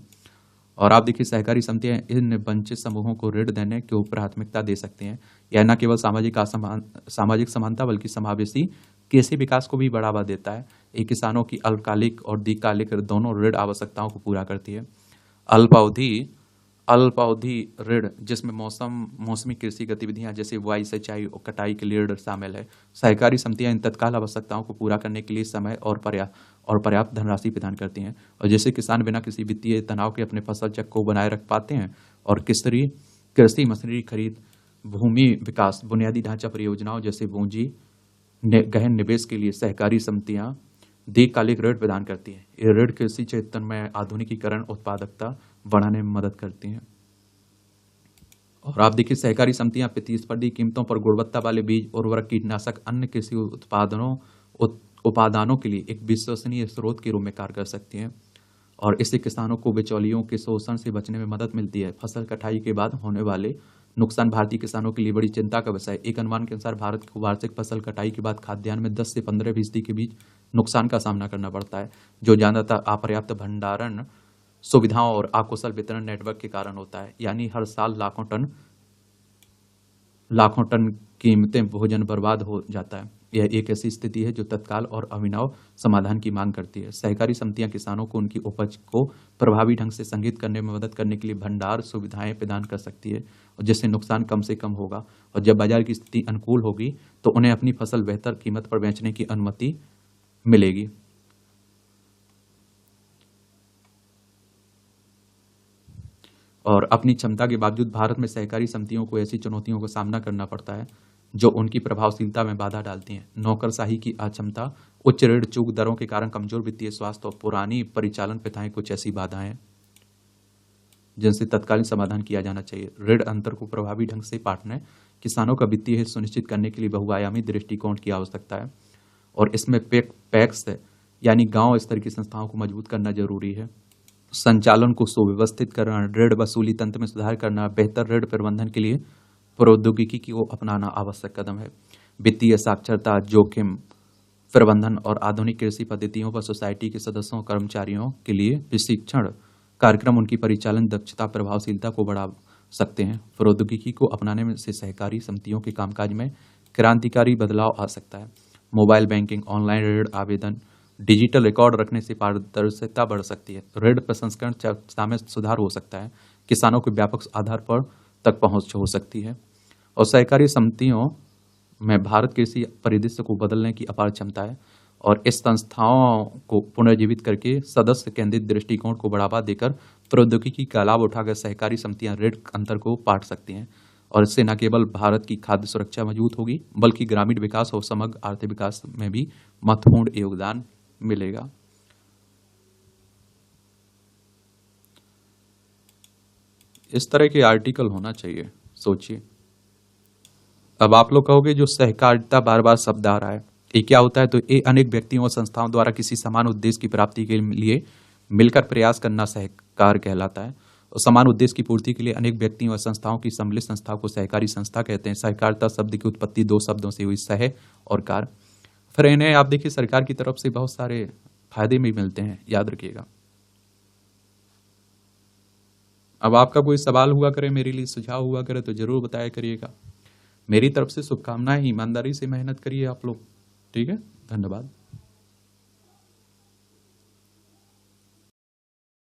और आप देखिए, सहकारी समितियां इन वंचित समूहों को ऋण देने को प्राथमिकता दे सकती हैं। यह न केवल सामाजिक समानता बल्कि समावेशी कृषि विकास को भी बढ़ावा देता है। ये किसानों की अल्पकालिक और दीर्घकालिक दोनों ऋण आवश्यकताओं को पूरा करती है। अल्पावधि ऋण, जिसमें मौसमी कृषि गतिविधियां जैसे बुआई, सिंचाई और कटाई के लिए ऋण शामिल है। सहकारी समितियां इन तत्काल आवश्यकताओं को पूरा करने के लिए समय और पर्याप्त धनराशि प्रदान करती हैं, और जिससे किसान बिना किसी वित्तीय तनाव के अपने फसल चक्र को बनाए रख पाते हैं। और कृषि मशीनरी खरीद, भूमि विकास, बुनियादी ढांचा परियोजनाओं जैसे पूंजी गहन निवेश के लिए सहकारी समितियां दीर्घकालिक ऋण प्रदान करती हैं। ये ऋण कृषि क्षेत्र में आधुनिकीकरण, उत्पादकता बढ़ाने में मदद करती हैं। और आप देखिए, सहकारी समितियां प्रतिस्पर्धी कीमतों पर गुणवत्ता वाले बीज, उर्वरक, कीटनाशक, अन्य कृषि उपादानों के लिए एक विश्वसनीय स्रोत के रूप में कार्य कर सकती हैं। और इससे किसानों को बिचौलियों के शोषण से बचने में मदद मिलती है। फसल कटाई के बाद होने वाले नुकसान भारतीय किसानों के लिए बड़ी चिंता का विषय है। एक अनुमान के अनुसार भारत को वार्षिक फसल कटाई के बाद खाद्यान्न में 10 से 15% के बीच नुकसान का सामना करना पड़ता है, जो ज्यादातर अपर्याप्त भंडारण सुविधाओं और अकुशल वितरण नेटवर्क के कारण होता है। यानी हर साल लाखों टन कीमती भोजन बर्बाद हो जाता है। यह एक ऐसी स्थिति है जो तत्काल और अभिनव समाधान की मांग करती है। सहकारी समितियां किसानों को उनकी उपज को प्रभावी ढंग से संग्रहित करने में मदद करने के लिए भंडार सुविधाएं प्रदान कर सकती है, और जिससे नुकसान कम से कम होगा। और जब बाजार की स्थिति अनुकूल होगी तो उन्हें अपनी फसल बेहतर कीमत पर बेचने की अनुमति मिलेगी। और अपनी क्षमता के बावजूद भारत में सहकारी समितियों को ऐसी चुनौतियों का सामना करना पड़ता है जो उनकी प्रभावशीलता में बाधा डालती हैं। नौकरशाही की अक्षमता, उच्च ऋण चूक दरों के कारण कमजोर वित्तीय स्वास्थ्य और पुरानी परिचालन प्रथाएं कुछ ऐसी बाधाएं जिनसे तत्कालीन समाधान किया जाना चाहिए। ऋण अंतर को प्रभावी ढंग से पाटने, किसानों का वित्तीय हित सुनिश्चित करने के लिए बहुआयामी दृष्टिकोण की आवश्यकता है, और इसमें पैक्स यानी गांव स्तर की संस्थाओं को मजबूत करना जरूरी है। संचालन को सुव्यवस्थित करना, ऋण वसूली तंत्र में सुधार करना, बेहतर ऋण प्रबंधन के लिए प्रौद्योगिकी को अपनाना आवश्यक कदम है। वित्तीय साक्षरता, जोखिम प्रबंधन और आधुनिक कृषि पद्धतियों पर सोसाइटी के सदस्यों, कर्मचारियों के लिए प्रशिक्षण कार्यक्रम उनकी परिचालन दक्षता, प्रभावशीलता को सकते हैं। प्रौद्योगिकी को अपनाने में से सहकारी समितियों के कामकाज में क्रांतिकारी बदलाव आ सकता है। मोबाइल बैंकिंग, ऑनलाइन ऋण आवेदन, डिजिटल रिकॉर्ड रखने से पारदर्शिता बढ़ सकती है। ऋण प्रसंस्करण क्षमता में सुधार हो सकता है। किसानों को व्यापक आधार पर तक पहुंच हो सकती है। और सहकारी समितियों में भारत कृषि परिदृश्य को बदलने की अपार क्षमता है। और इस संस्थाओं को पुनर्जीवित करके सदस्य केंद्रित दृष्टिकोण को बढ़ावा देकर प्रौद्योगिकी का लाभ उठाकर सहकारी समितियां ऋण अंतर को पाट सकती हैं। और इससे न केवल भारत की खाद्य सुरक्षा मजबूत होगी, बल्कि ग्रामीण विकास और समग्र आर्थिक विकास में भी महत्वपूर्ण योगदान मिलेगा। इस तरह के आर्टिकल होना चाहिए, सोचिए। अब आप लोग कहोगे जो सहकारिता बार बार शब्द आ रहा है, ये क्या होता है? तो ये अनेक व्यक्तियों और संस्थाओं द्वारा किसी समान उद्देश्य की प्राप्ति के लिए मिलकर प्रयास करना सहकार कहलाता है। और समान उद्देश्य की पूर्ति के लिए अनेक व्यक्तियों और संस्थाओं की सम्मिलित संस्था को सहकारी संस्था कहते हैं। सहकारिता शब्द की उत्पत्ति दो शब्दों से हुई, सह और कार। फिर इन्हें आप देखिए सरकार की तरफ से बहुत सारे फायदे भी मिलते हैं, याद रखिएगा। अब आपका कोई सवाल हुआ करे, मेरे लिए सुझाव हुआ करे तो जरूर बताया करिएगा। मेरी तरफ से शुभकामनाएं, ईमानदारी से मेहनत करिए आप लोग। ठीक है, धन्यवाद।